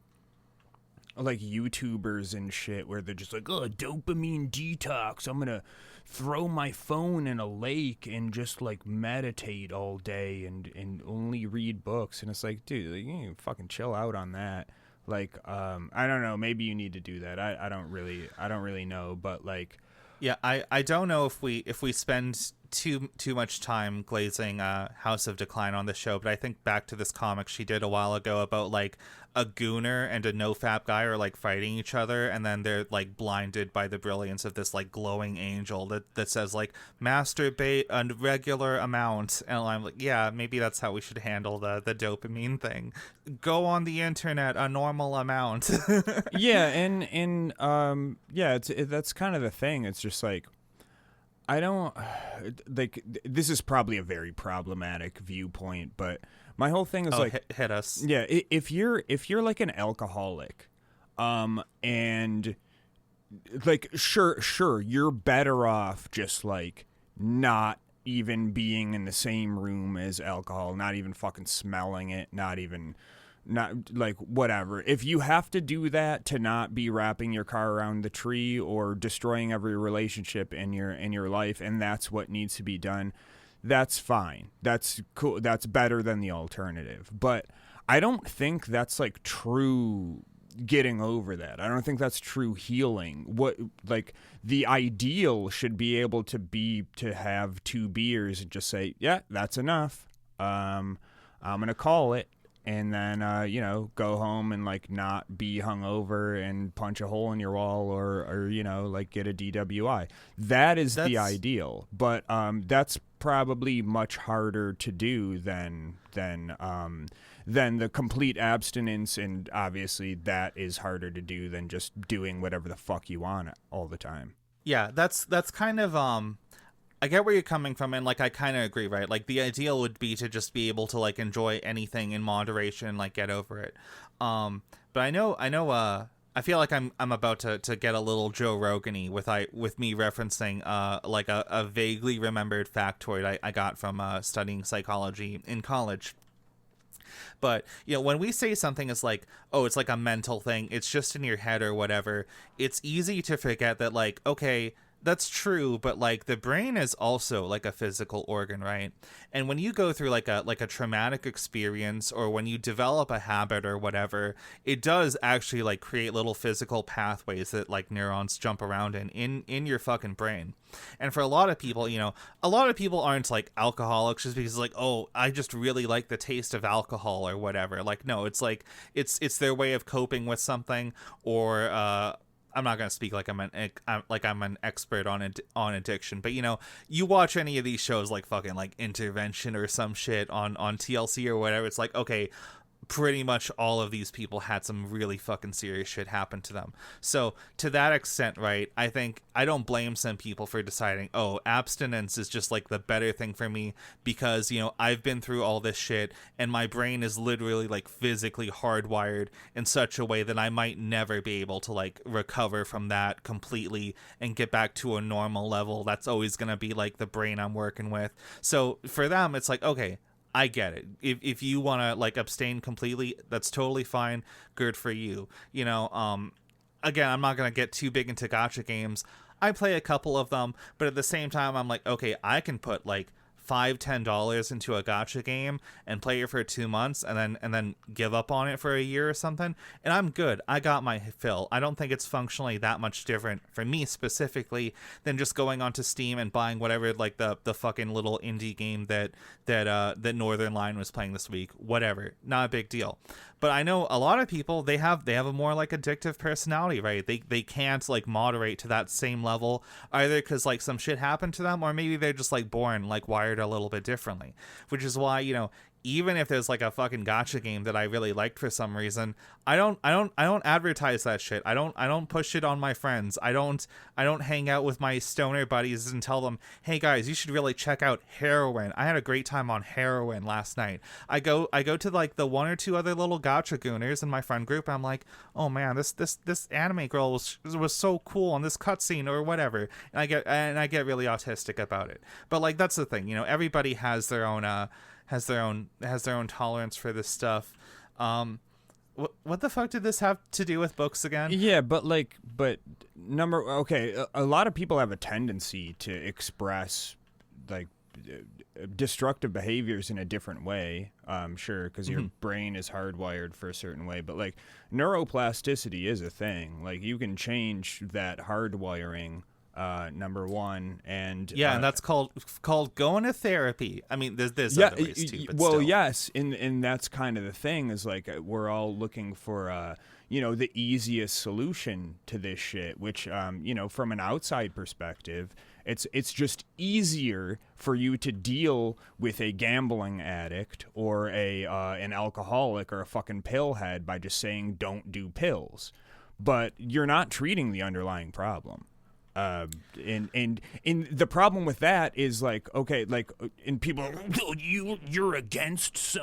YouTubers and shit, where they're just like, oh, dopamine detox, I'm gonna throw my phone in a lake and just like meditate all day and only read books. And it's like, dude, like, you can fucking chill out on that. Like, I don't know, maybe you need to do that. I don't really know, but like, Yeah, I don't know if we spend too much time glazing House of Decline on the show, but I think back to this comic she did a while ago about like a gooner and a nofap guy are like fighting each other, and then they're like blinded by the brilliance of this like glowing angel that says like masturbate a regular amount, and I'm like, yeah, maybe that's how we should handle the dopamine thing. Go on the internet a normal amount. Yeah, and yeah, that's kind of the thing. It's just like, I don't like, this is probably a very problematic viewpoint, but my whole thing is hit us. Yeah, if you're like an alcoholic, and like sure you're better off just like not even being in the same room as alcohol, not even fucking smelling it, not like whatever. If you have to do that to not be wrapping your car around the tree or destroying every relationship in your life, and that's what needs to be done, that's fine. That's cool. That's better than the alternative. But I don't think that's like true getting over that. I don't think that's true healing. What, like, the ideal should be able to be to have 2 beers and just say, yeah, that's enough. I'm gonna call it. And then, go home and, like, not be hungover and punch a hole in your wall or like, get a DWI. That's the ideal. But that's probably much harder to do than the complete abstinence. And obviously that is harder to do than just doing whatever the fuck you want all the time. Yeah, that's kind of... I get where you're coming from, and like I kind of agree, right? Like the ideal would be to just be able to like enjoy anything in moderation, like get over it. But I know I feel like I'm about to get a little Joe Rogan-y with me referencing like a vaguely remembered factoid I got from studying psychology in college. But, when we say something is like, oh, it's like a mental thing, it's just in your head or whatever, it's easy to forget that, like, okay, that's true, but like the brain is also like a physical organ, right? And when you go through like a traumatic experience, or when you develop a habit or whatever, it does actually like create little physical pathways that like neurons jump around in your fucking brain. And for a lot of people, a lot of people aren't like alcoholics just because like, oh, I just really like the taste of alcohol or whatever. Like, no, it's like it's their way of coping with something, or I'm not gonna speak like I'm an expert on addiction, but you watch any of these shows like fucking like Intervention or some shit on TLC or whatever. It's like, okay, pretty much all of these people had some really fucking serious shit happen to them. So to that extent, right, I think I don't blame some people for deciding, oh, abstinence is just like the better thing for me because, I've been through all this shit and my brain is literally like physically hardwired in such a way that I might never be able to like recover from that completely and get back to a normal level. That's always going to be like the brain I'm working with. So for them, it's like, okay, I get it. If you want to like abstain completely, that's totally fine. Good for you. Again, I'm not going to get too big into gacha games. I play a couple of them, but at the same time, I'm like, okay, I can put like $5-10 into a gacha game and play it for 2 months and then give up on it for a year or something, and I'm good. I got my fill. I don't think it's functionally that much different for me specifically than just going onto Steam and buying whatever like the fucking little indie game that Northern Line was playing this week. Whatever, not a big deal. But I know a lot of people, they have a more like addictive personality, right? They can't like moderate to that same level, either because like some shit happened to them, or maybe they're just like born like wired a little bit differently, which is why even if there's like a fucking gacha game that I really liked for some reason, I don't advertise that shit. I don't push it on my friends. I don't hang out with my stoner buddies and tell them, hey guys, you should really check out Heroin. I had a great time on Heroin last night. I go to like the 1 or 2 other little gacha gooners in my friend group, and I'm like, oh man, this anime girl was so cool in this cutscene or whatever. And I get really autistic about it. But like that's the thing, everybody has their own tolerance for this stuff. What the fuck did this have to do with books again? Yeah, but a lot of people have a tendency to express like destructive behaviors in a different way. Sure, because your brain is hardwired for a certain way, but like neuroplasticity is a thing. Like you can change that hardwiring number one, and and that's called going to therapy. I mean, there's other ways too, but well, still. yes, and that's kind of the thing is like we're all looking for the easiest solution to this shit, which from an outside perspective, it's just easier for you to deal with a gambling addict or an alcoholic or a fucking pillhead by just saying don't do pills, but you're not treating the underlying problem. And the problem with that is like, okay, like, and people are, you're against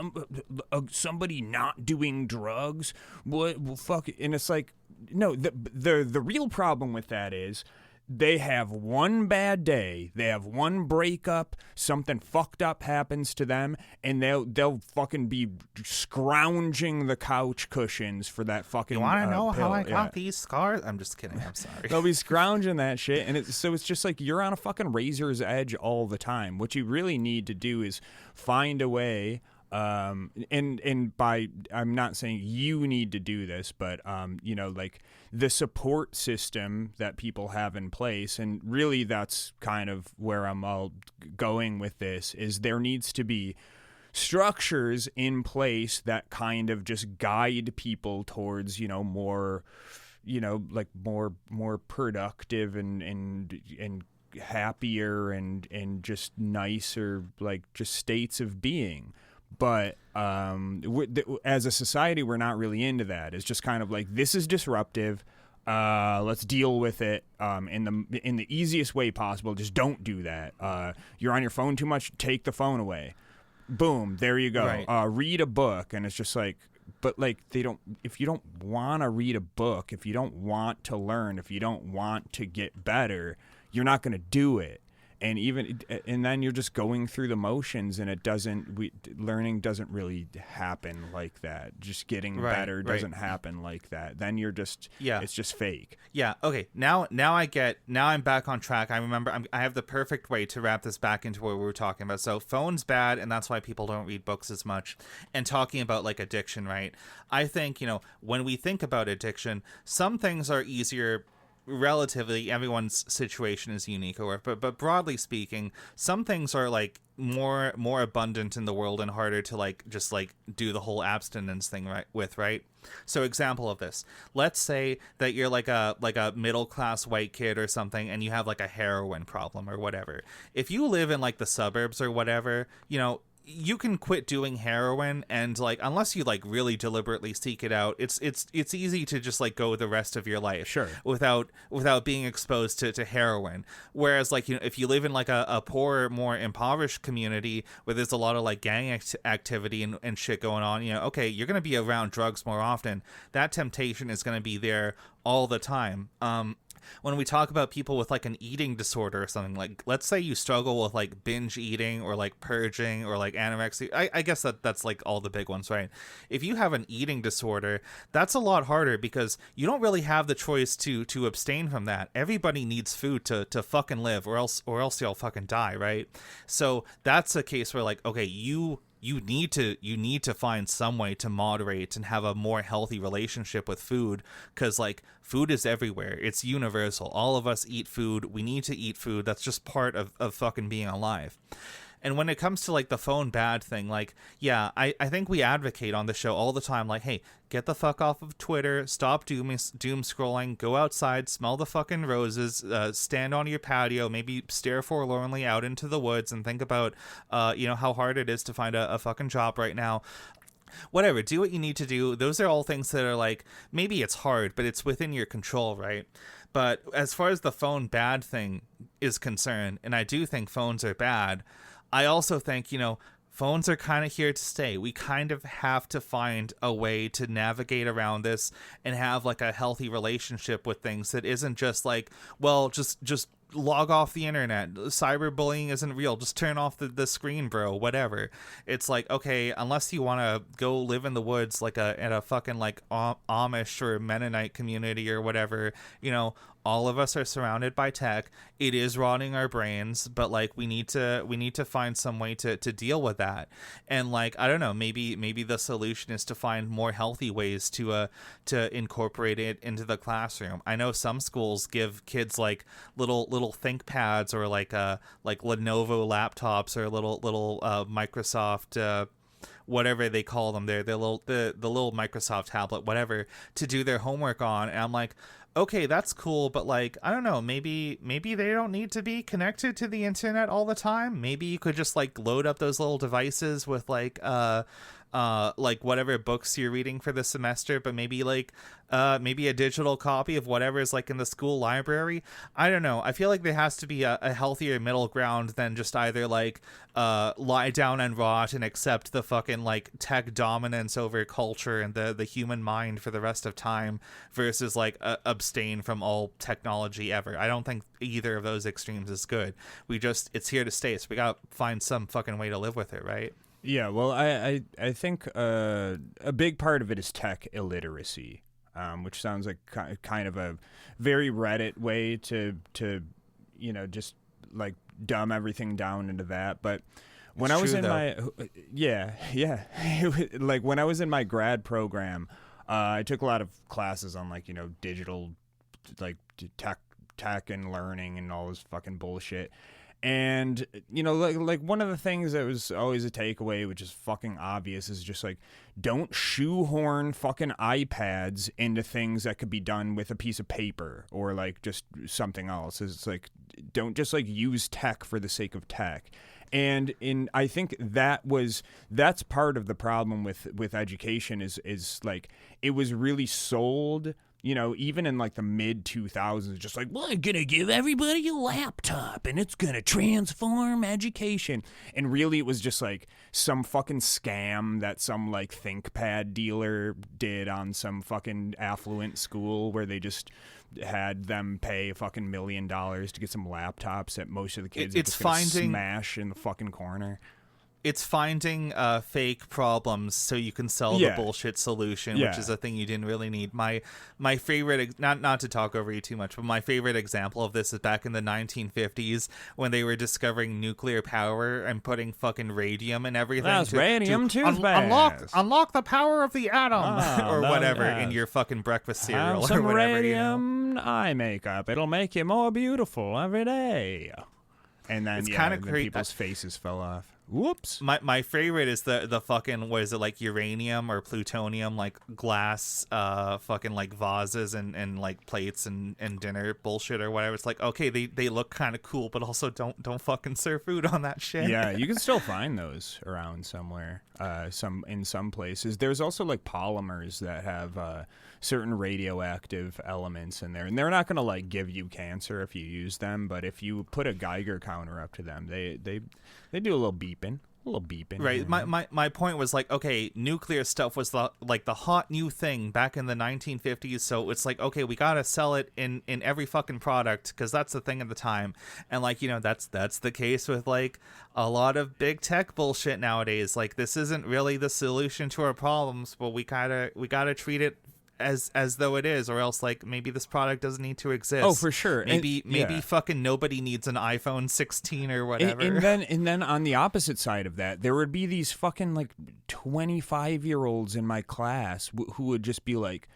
somebody not doing drugs. What? Well, fuck it. And it's like, no, the real problem with that is they have one bad day, they have one breakup, something fucked up happens to them, and they'll fucking be scrounging the couch cushions for that fucking. You want to know pill. how I got these scars? I'm just kidding. I'm sorry. They'll be scrounging that shit, and it's just like you're on a fucking razor's edge all the time. What you really need to do is find a way. And by, I'm not saying you need to do this, but like the support system that people have in place, and really that's kind of where I'm all going with this, is there needs to be structures in place that kind of just guide people towards more more productive and happier and just nicer, like, just states of being. But as a society, we're not really into that. It's just kind of like, this is disruptive. Let's deal with it in the easiest way possible. Just don't do that. You're on your phone too much. Take the phone away. Boom. There you go. Right. Read a book. And it's just like, but like, if you don't want to read a book, if you don't want to learn, if you don't want to get better, you're not going to do it. And then you're just going through the motions, and learning doesn't really happen like that. Just getting better doesn't happen like that. Then you're just, it's just fake. Yeah. Okay. Now I'm back on track. I remember I have the perfect way to wrap this back into what we were talking about. So phone's bad, and that's why people don't read books as much. And talking about like addiction, right? I think, when we think about addiction, some things are easier. Relatively, everyone's situation is unique, but broadly speaking, some things are like more abundant in the world and harder to just do the whole abstinence thing right. So example of this, let's say that you're like a middle class white kid or something, and you have like a heroin problem or whatever. If you live in like the suburbs or whatever, you can quit doing heroin, and like, unless you like really deliberately seek it out, it's easy to just like go the rest of your life without being exposed to heroin. Whereas like, if you live in like a poor, more impoverished community where there's a lot of like gang activity and shit going on, okay, you're going to be around drugs more often. That temptation is going to be there all the time. When we talk about people with like an eating disorder or something, like let's say you struggle with like binge eating or like purging or like anorexia, I guess that's like all the big ones, right? If you have an eating disorder, that's a lot harder because you don't really have the choice to abstain from that. Everybody needs food to fucking live, or else you'll fucking die, right? So that's a case where like, okay, you need to find some way to moderate and have a more healthy relationship with food, because like food is everywhere. It's universal. All of us eat food. We need to eat food. That's just part of fucking being alive. And when it comes to like the phone bad thing, like, yeah, I think we advocate on the show all the time, like, hey, get the fuck off of Twitter, stop doom scrolling, go outside, smell the fucking roses, stand on your patio, maybe stare forlornly out into the woods and think about, how hard it is to find a fucking job right now. Whatever, do what you need to do. Those are all things that are like, maybe it's hard, but it's within your control, right? But as far as the phone bad thing is concerned, and I do think phones are bad, I also think, phones are kind of here to stay. We kind of have to find a way to navigate around this and have like a healthy relationship with things that isn't just like, well, just log off the internet. Cyberbullying isn't real. Just turn off the screen, bro. Whatever. It's like, okay, unless you want to go live in the woods like in a fucking like Amish or Mennonite community or whatever, all of us are surrounded by tech. It is rotting our brains, but like we need to find some way to deal with that. And like, I don't know, maybe the solution is to find more healthy ways to incorporate it into the classroom. I know some schools give kids like little little ThinkPads or like Lenovo laptops or little Microsoft whatever they call them, the little Microsoft tablet, whatever, to do their homework on. And I'm like, okay, that's cool, but like, I don't know, maybe they don't need to be connected to the internet all the time. Maybe you could just like load up those little devices with like whatever books you're reading for the semester, but maybe a digital copy of whatever is like in the school library. I don't know. I feel like there has to be a healthier middle ground than just either like lie down and rot and accept the fucking like tech dominance over culture and the human mind for the rest of time, versus like abstain from all technology ever. I don't think either of those extremes is good. It's here to stay, so we gotta find some fucking way to live with it, right? Yeah, well, I think a big part of it is tech illiteracy, which sounds like kind of a very Reddit way to just like dumb everything down into that. But when I was in my like when I was in my grad program, I took a lot of classes on like digital, like tech and learning and all this fucking bullshit. And, like one of the things that was always a takeaway, which is fucking obvious, is just like, don't shoehorn fucking iPads into things that could be done with a piece of paper or like just something else. It's like, don't just like use tech for the sake of tech. And I think that's part of the problem with education is like, it was really sold, even in like the mid 2000s, just like, we're going to give everybody a laptop and it's going to transform education. And really it was just like some fucking scam that some like ThinkPad dealer did on some fucking affluent school where they just had them pay a fucking $1 million to get some laptops that most of the kids are just going to smash in the fucking corner. It's finding fake problems so you can sell the bullshit solution, which is a thing you didn't really need. My favorite, not to talk over you too much, but my favorite example of this is back in the 1950s when they were discovering nuclear power and putting fucking radium and everything. That's radium too fast. Unlock the power of the atom or whatever in your fucking breakfast cereal. Have some or whatever, radium eye makeup. It'll make you more beautiful every day. And then, it's kind of crazy. People's faces fell off. Whoops. My favorite is the fucking, what is it, like uranium or plutonium, like glass fucking like vases and like plates and dinner bullshit or whatever. It's like, okay, they look kind of cool, but also don't fucking serve food on that shit. Yeah, you can still find those around somewhere. In some places. There's also like polymers that have certain radioactive elements in there, and they're not going to like give you cancer if you use them, but if you put a Geiger counter up to them, they do a little beeping. Right. My point was like, okay, nuclear stuff was the hot new thing back in the 1950s. So it's like, okay, we got to sell it in every fucking product because that's the thing at the time. And like, that's the case with like a lot of big tech bullshit nowadays. Like, this isn't really the solution to our problems, but we gotta treat it as though it is, or else like maybe this product doesn't need to exist. Oh, for sure. Maybe fucking nobody needs an iPhone 16 or whatever. And then on the opposite side of that, there would be these fucking like 25-year-olds in my class who would just be like,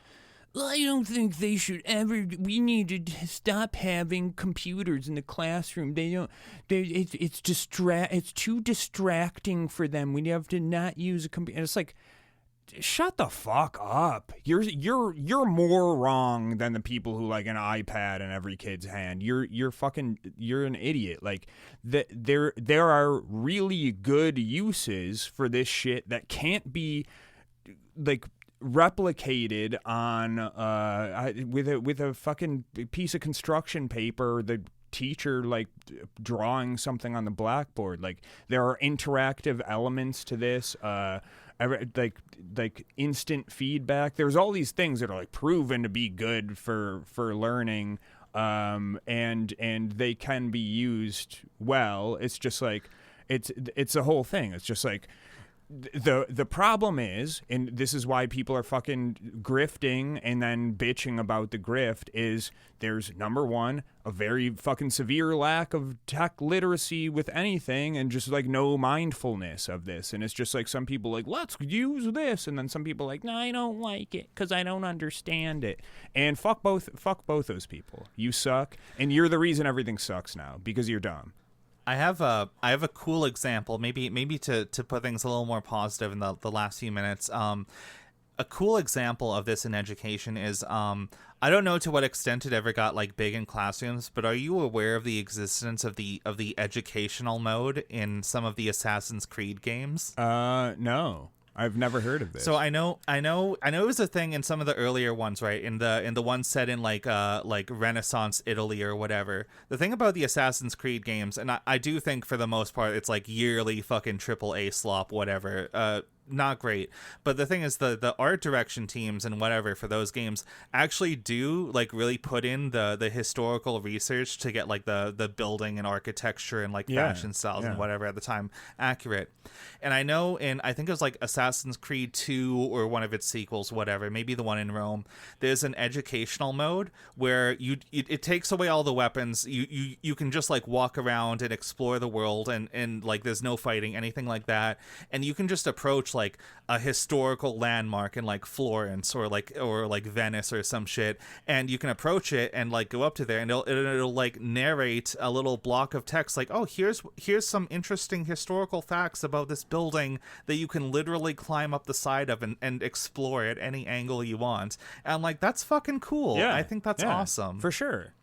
I don't think they should ever. We need to stop having computers in the classroom. It's too distracting for them. We have to not use a computer. It's like, shut the fuck up. You're more wrong than the people who like an iPad in every kid's hand. You're an idiot. Like there are really good uses for this shit that can't be like replicated on with a fucking piece of construction paper, the teacher like drawing something on the blackboard. Like there are interactive elements to this, like instant feedback. There's all these things that are like proven to be good for learning, and they can be used well. It's just like it's a whole thing. It's just like the problem is, and this is why people are fucking grifting and then bitching about the grift, is there's, number one, a very fucking severe lack of tech literacy with anything, and just like no mindfulness of this. And it's just like some people like, let's use this, and then some people like, no, I don't like it because I don't understand it. And fuck both those people. You suck, and you're the reason everything sucks now because you're dumb. I have a cool example, maybe to put things a little more positive in the last few minutes. A cool example of this in education is I don't know to what extent it ever got like big in classrooms, but are you aware of the existence of the educational mode in some of the Assassin's Creed games? No. I've never heard of this. So I know it was a thing in some of the earlier ones, right? In the ones set in like Renaissance Italy or whatever. The thing about the Assassin's Creed games, and I do think for the most part it's like yearly fucking AAA slop, whatever. Not great, but the thing is the art direction teams and whatever for those games actually do like really put in the historical research to get like the building and architecture and like fashion styles and whatever at the time accurate. And I know I think it was like Assassin's Creed 2 or one of its sequels, whatever, maybe the one in Rome, there's an educational mode where it takes away all the weapons. You can just like walk around and explore the world and like there's no fighting, anything like that, and you can just approach like a historical landmark in like Florence or like Venice or some shit, and you can approach it and like go up to there and it'll like narrate a little block of text like, oh, here's some interesting historical facts about this building that you can literally climb up the side of and explore at any angle you want. And I'm like, that's fucking cool. I think that's awesome. For sure.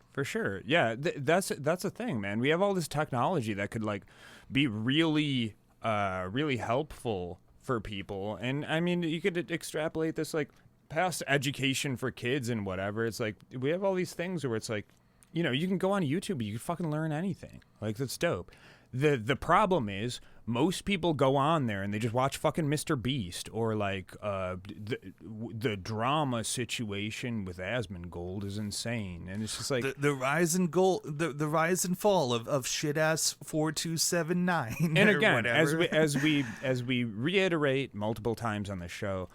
Yeah, that's the thing, man. We have all this technology that could like be really really helpful for people. And I mean, you could extrapolate this like past education for kids and whatever. It's like we have all these things where it's like, you know, you can go on YouTube, you can fucking learn anything. Like, that's dope. The problem is most people go on there and they just watch fucking Mr. Beast or like the drama situation with Asmongold is insane, and it's just like the rise and the rise and fall of shit ass 4279. And again, whatever. as we reiterate multiple times on the show,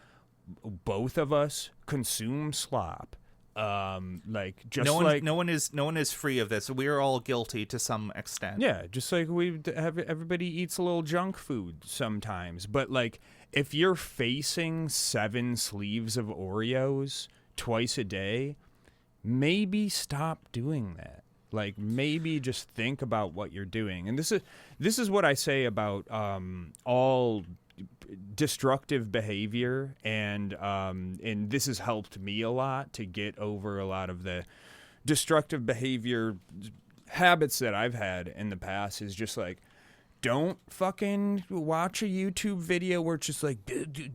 both of us consume slop. Like just no one like no one is free of this. We are all guilty to some extent. Yeah, just like we have, everybody eats a little junk food sometimes. But like, if you're facing 7 sleeves of Oreos twice a day, maybe stop doing that. Like, maybe just think about what you're doing. And this is what I say about all destructive behavior, and this has helped me a lot to get over a lot of the destructive behavior habits that I've had in the past. Is just like, don't fucking watch a YouTube video where it's just like,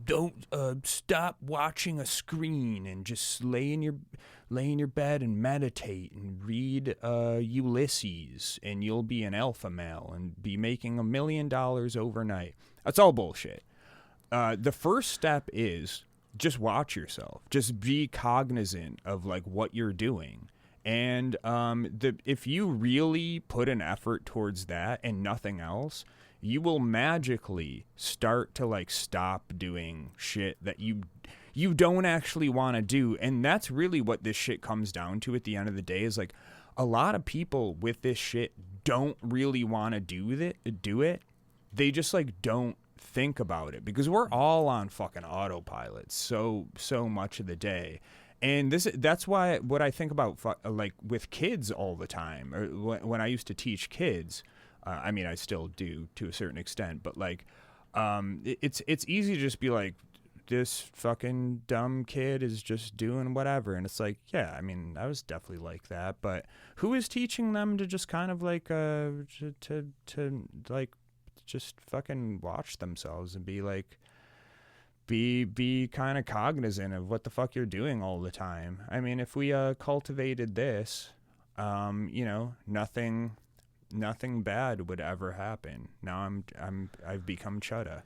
don't stop watching a screen and just lay in your bed and meditate and read Ulysses, and you'll be an alpha male and be making $1 million overnight. That's all bullshit. The first step is just watch yourself. Just be cognizant of like what you're doing. And if you really put an effort towards that and nothing else, you will magically start to like stop doing shit that you don't actually want to do. And that's really what this shit comes down to at the end of the day, is like a lot of people with this shit don't really want to do it. They just like don't think about it, because we're all on fucking autopilot so much of the day. And that's why what I think about like with kids all the time, or when I used to teach kids, I mean, I still do to a certain extent, but like it's easy to just be like, this fucking dumb kid is just doing whatever. And it's like, yeah, I mean, I was definitely like that, but who is teaching them to just kind of like to like just fucking watch themselves and be like, be kind of cognizant of what the fuck you're doing all the time. I mean, if we cultivated this, you know, nothing nothing bad would ever happen. Now I've become Chudda.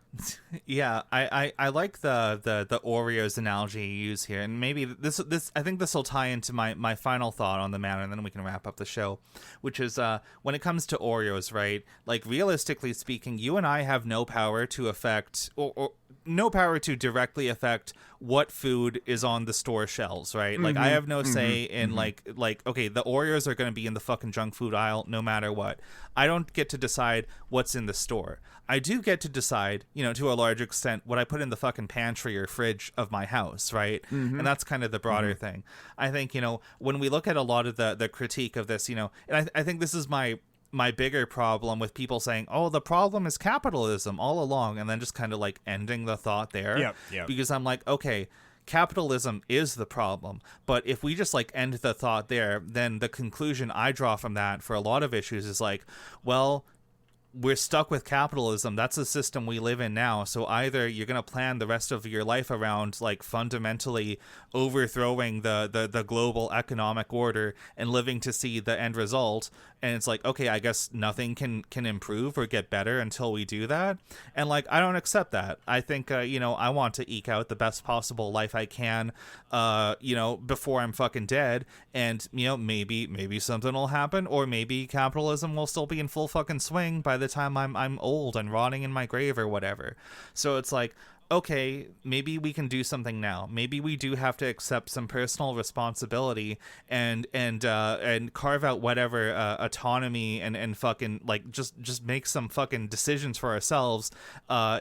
Yeah, I like the Oreos analogy you use here, and maybe this I think this will tie into my final thought on the matter, and then we can wrap up the show, which is when it comes to Oreos, right? Like, realistically speaking, you and I have no power to affect or no power to directly affect what food is on the store shelves, right? Like, I have no say in like okay, the Oreos are going to be in the fucking junk food aisle no matter what. I don't get to decide what's in the store. I do get to decide, to a large extent, what I put in the fucking pantry or fridge of my house, right? And that's kind of the broader thing. I think, when we look at a lot of the critique of this, and I think this is my bigger problem with people saying, oh, the problem is capitalism all along, and then just kind of like ending the thought there. Yep. Because I'm like, okay, capitalism is the problem, but if we just like end the thought there, then the conclusion I draw from that for a lot of issues is like, well, we're stuck with capitalism. That's the system we live in now. So either you're going to plan the rest of your life around like fundamentally overthrowing the global economic order and living to see the end result, and it's like, okay, I guess nothing can improve or get better until we do that. And like, I don't accept that. I think I want to eke out the best possible life I can before I'm fucking dead, and maybe something will happen, or maybe capitalism will still be in full fucking swing by the time I'm old and rotting in my grave or whatever. So it's like, okay, maybe we can do something now. Maybe we do have to accept some personal responsibility and carve out whatever autonomy and fucking like just make some fucking decisions for ourselves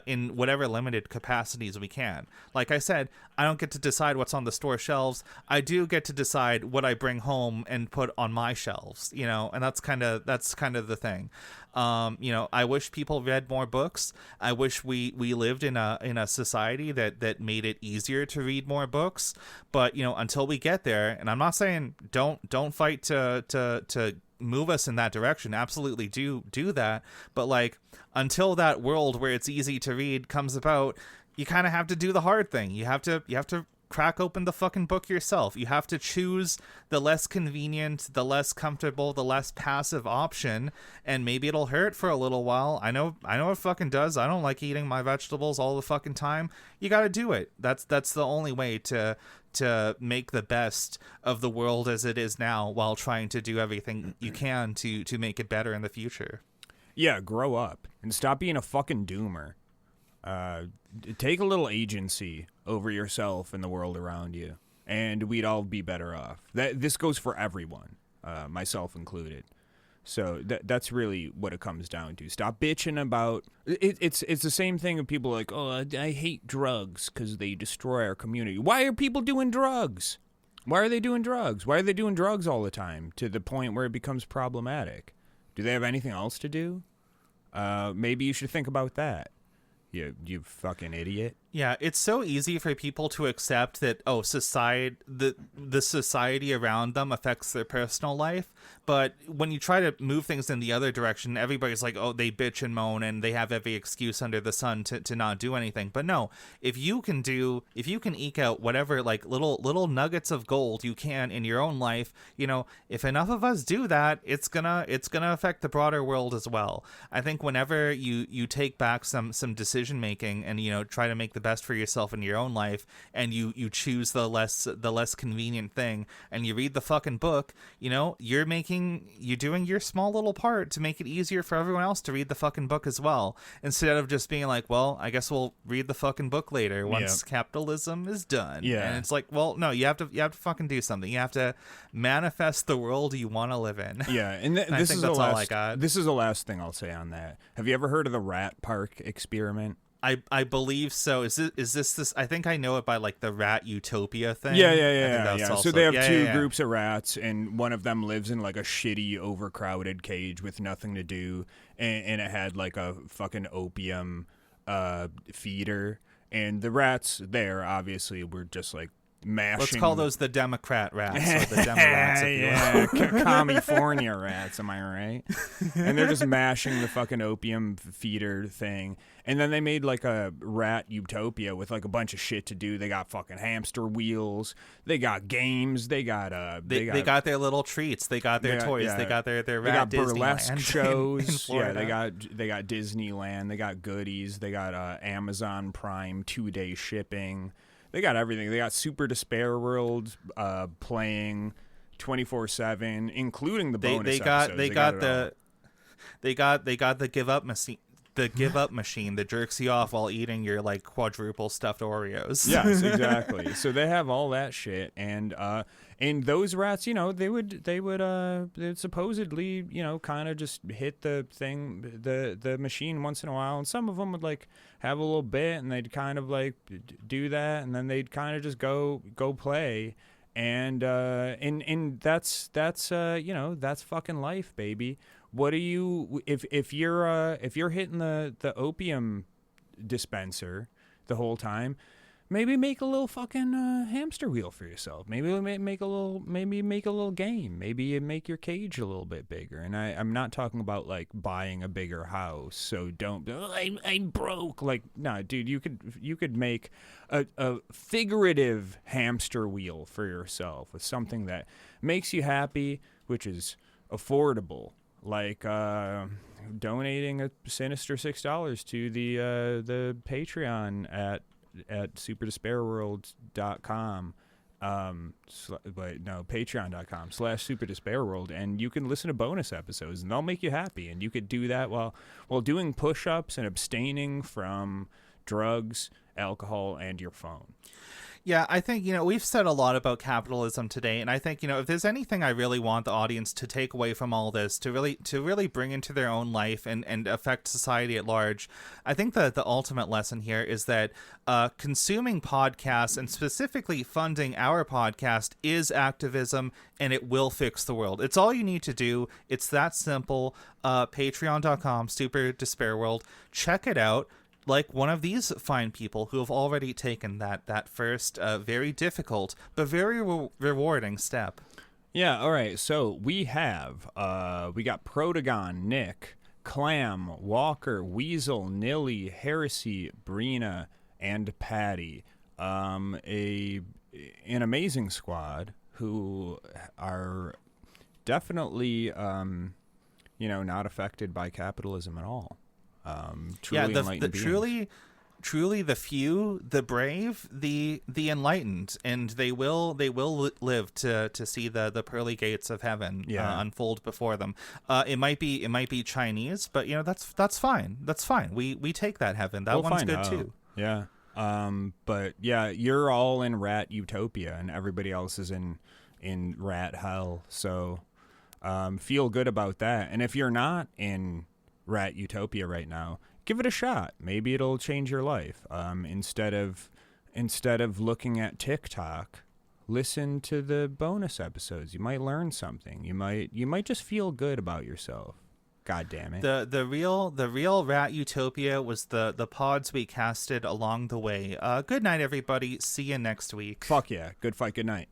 in whatever limited capacities we can. Like I said, I don't get to decide what's on the store shelves. I do get to decide what I bring home and put on my shelves, and that's kind of the thing. I wish people read more books. I wish we lived in a society that made it easier to read more books. But until we get there, and I'm not saying don't fight to move us in that direction. Absolutely do that. But like, until that world where it's easy to read comes about, you kind of have to do the hard thing. You have to crack open the fucking book yourself. You have to choose the less convenient, the less comfortable, the less passive option, and maybe it'll hurt for a little while. I know it fucking does. I don't like eating my vegetables all the fucking time. You got to do it. That's the only way to make the best of the world as it is now, while trying to do everything you can to make it better in the future. Yeah, grow up and stop being a fucking doomer. Take a little agency over yourself and the world around you, and we'd all be better off. This goes for everyone, myself included. So that's really what it comes down to. Stop bitching about it. It's the same thing of people like, oh, I hate drugs because they destroy our community. Why are people doing drugs? Why are they doing drugs? Why are they doing drugs all the time to the point where it becomes problematic? Do they have anything else to do? Maybe you should think about that. You fucking idiot. Yeah, it's so easy for people to accept that, the society around them affects their personal life. But when you try to move things in the other direction, everybody's like, oh, they bitch and moan and they have every excuse under the sun to not do anything. But no, if you can eke out whatever like little nuggets of gold you can in your own life, if enough of us do that, it's gonna affect the broader world as well. I think whenever you take back some decision making and try to make the best for yourself in your own life, and you choose the less convenient thing, and you read the fucking book, you're doing your small little part to make it easier for everyone else to read the fucking book as well, instead of just being like, well, I guess we'll read the fucking book later once capitalism is done. And it's like, well, no, you have to fucking do something. You have to manifest the world you want to live in. And I think that's all I got. This is the last thing I'll say on that. Have you ever heard of the rat park experiment? I believe so. Is this? I think I know it by like the rat utopia thing. Yeah. So they have two groups of rats, and one of them lives in like a shitty, overcrowded cage with nothing to do, and it had like a fucking opium feeder, and the rats there obviously were just like mashing. Let's call those the Democrat rats or the Demo rats, if you will. California rats, am I right? And they're just mashing the fucking opium feeder thing. And then they made like a rat utopia with like a bunch of shit to do. They got fucking hamster wheels. They got games. They got they got their little treats. They got their toys. Yeah. They got their rat burlesque Disneyland shows. in Yeah, they got Disneyland. They got goodies. They got Amazon Prime 2-day shipping. They got everything. They got Super Despair World playing 24/7, including the bonus episodes. They got the give up machine. The give up machine that jerks you off while eating your like quadruple stuffed Oreos. Yes, exactly. So they have all that shit, and those rats, you know, they would they'd supposedly, you know, kind of just hit the thing, the machine once in a while, and some of them would like have a little bit, and they'd kind of like do that, and then they'd kind of just go play, and that's you know, that's fucking life, baby. What do you if you're hitting the opium dispenser the whole time? Maybe make a little fucking hamster wheel for yourself. Maybe make a little game. Maybe you make your cage a little bit bigger. And I'm not talking about like buying a bigger house. So don't. I'm broke. Like, nah, dude. You could make a figurative hamster wheel for yourself with something that makes you happy, which is affordable. Like donating a sinister $6 to the Patreon at superdespairworld.com patreon.com/superdespairworld, and you can listen to bonus episodes, and they'll make you happy, and you could do that while doing push-ups and abstaining from drugs, alcohol, and your phone. Yeah, I think, you know, we've said a lot about capitalism today, and I think, you know, if there's anything I really want the audience to take away from all this, to really bring into their own life and affect society at large, I think that the ultimate lesson here is that consuming podcasts, and specifically funding our podcast, is activism, and it will fix the world. It's all you need to do. It's that simple. Patreon.com, Super Despair World. Check it out. Like one of these fine people who have already taken that first very difficult but very rewarding step. Yeah, all right. So we got Protagon, Nick, Clam, Walker, Weasel, Nilly, Heresy, Brina, and Patty. An amazing squad who are definitely not affected by capitalism at all. Truly the few, the brave, the enlightened, and they will live to see the pearly gates of heaven unfold before them. It might be Chinese, but you know, that's fine. That's fine. We take that heaven. That one's good too. Yeah. But yeah, you're all in rat utopia, and everybody else is in rat hell. So feel good about that. And if you're not in rat utopia right now, give it a shot. Maybe it'll change your life. Instead of looking at TikTok, listen to the bonus episodes. You might learn something. You might just feel good about yourself. God damn it. The real rat utopia was the pods we casted along the way. Good night, everybody. See you next week. Fuck yeah. Good fight. Good night.